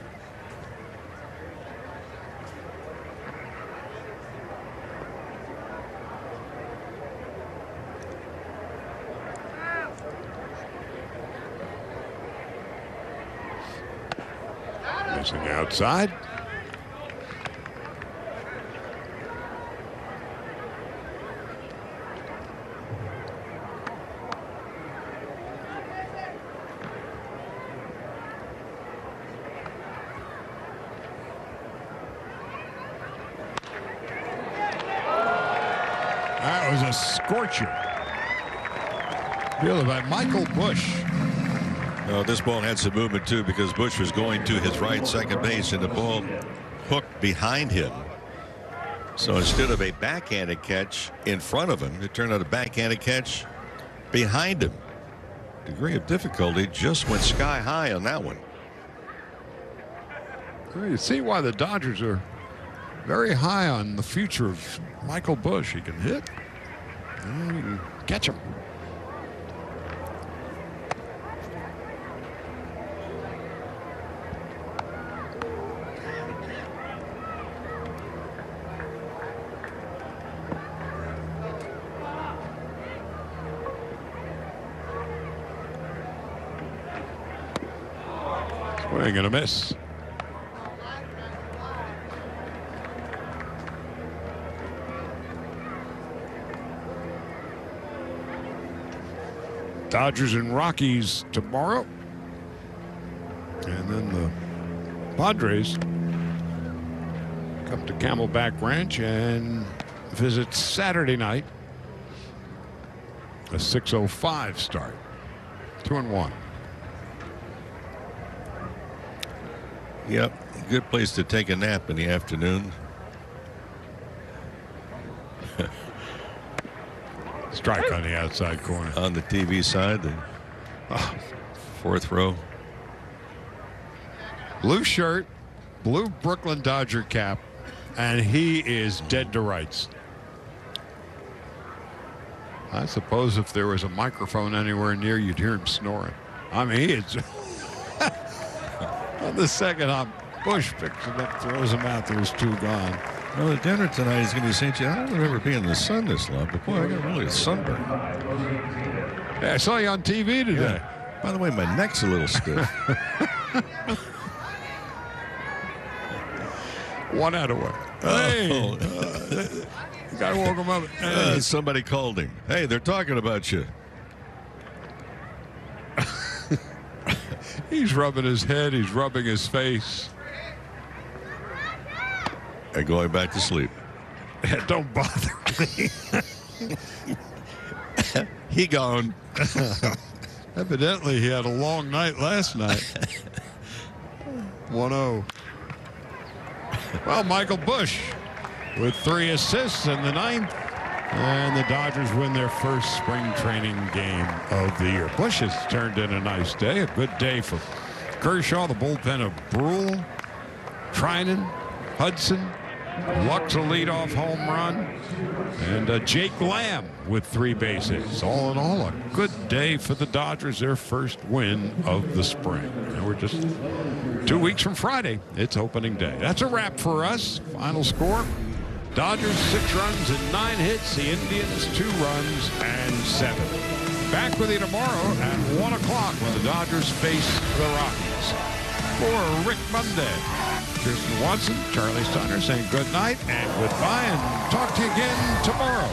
Missing outside. That was a scorcher. Really by Michael Busch. Well, this ball had some movement too because Busch was going to his right second base and the ball hooked behind him. So instead of a backhanded catch in front of him, it turned out a backhanded catch behind him. Degree of difficulty just went sky high on that one. You see why the Dodgers are very high on the future of Michael Busch. He can hit and he can catch him. Swing and a miss. Dodgers and Rockies tomorrow. And then the Padres come to Camelback Ranch and visit Saturday night. A 6:05 start. 2-1. Yep, good place to take a nap in the afternoon. Strike on the outside corner. On the TV side, the fourth row. Blue shirt, blue Brooklyn Dodger cap, and he is dead to rights. I suppose if there was a microphone anywhere near, you'd hear him snoring. I mean, he is. On the second hop, Bush picks it up, throws him out. There's two gone. Well, the dinner tonight is going to be St. John. I don't remember being in the sun this long, but boy, I got really a sunburn. Yeah, I saw you on TV today. Yeah. By the way, my neck's a little stiff. One out of one. Hey, the guy woke him up. Hey. Somebody called him. Hey, they're talking about you. He's rubbing his head. He's rubbing his face. And going back to sleep. Don't bother me. He gone. Evidently, he had a long night last night. 1-0. Well, Michael Busch with 3 assists in the 9th. And the Dodgers win their first spring training game of the year. Busch has turned in a nice day. A good day for Kershaw, the bullpen of Brule, Trinan, Hudson. Lux a leadoff home run. And Jake Lamb with 3 bases. All in all, a good day for the Dodgers, their first win of the spring. And we're just 2 weeks from Friday. It's opening day. That's a wrap for us. Final score. Dodgers 6 runs and 9 hits. The Indians 2 runs and 7. Back with you tomorrow at 1 o'clock when the Dodgers face the Rockies. For Rick Monday, Kirsten Watson, Charlie Steiner saying good night and goodbye, and talk to you again tomorrow.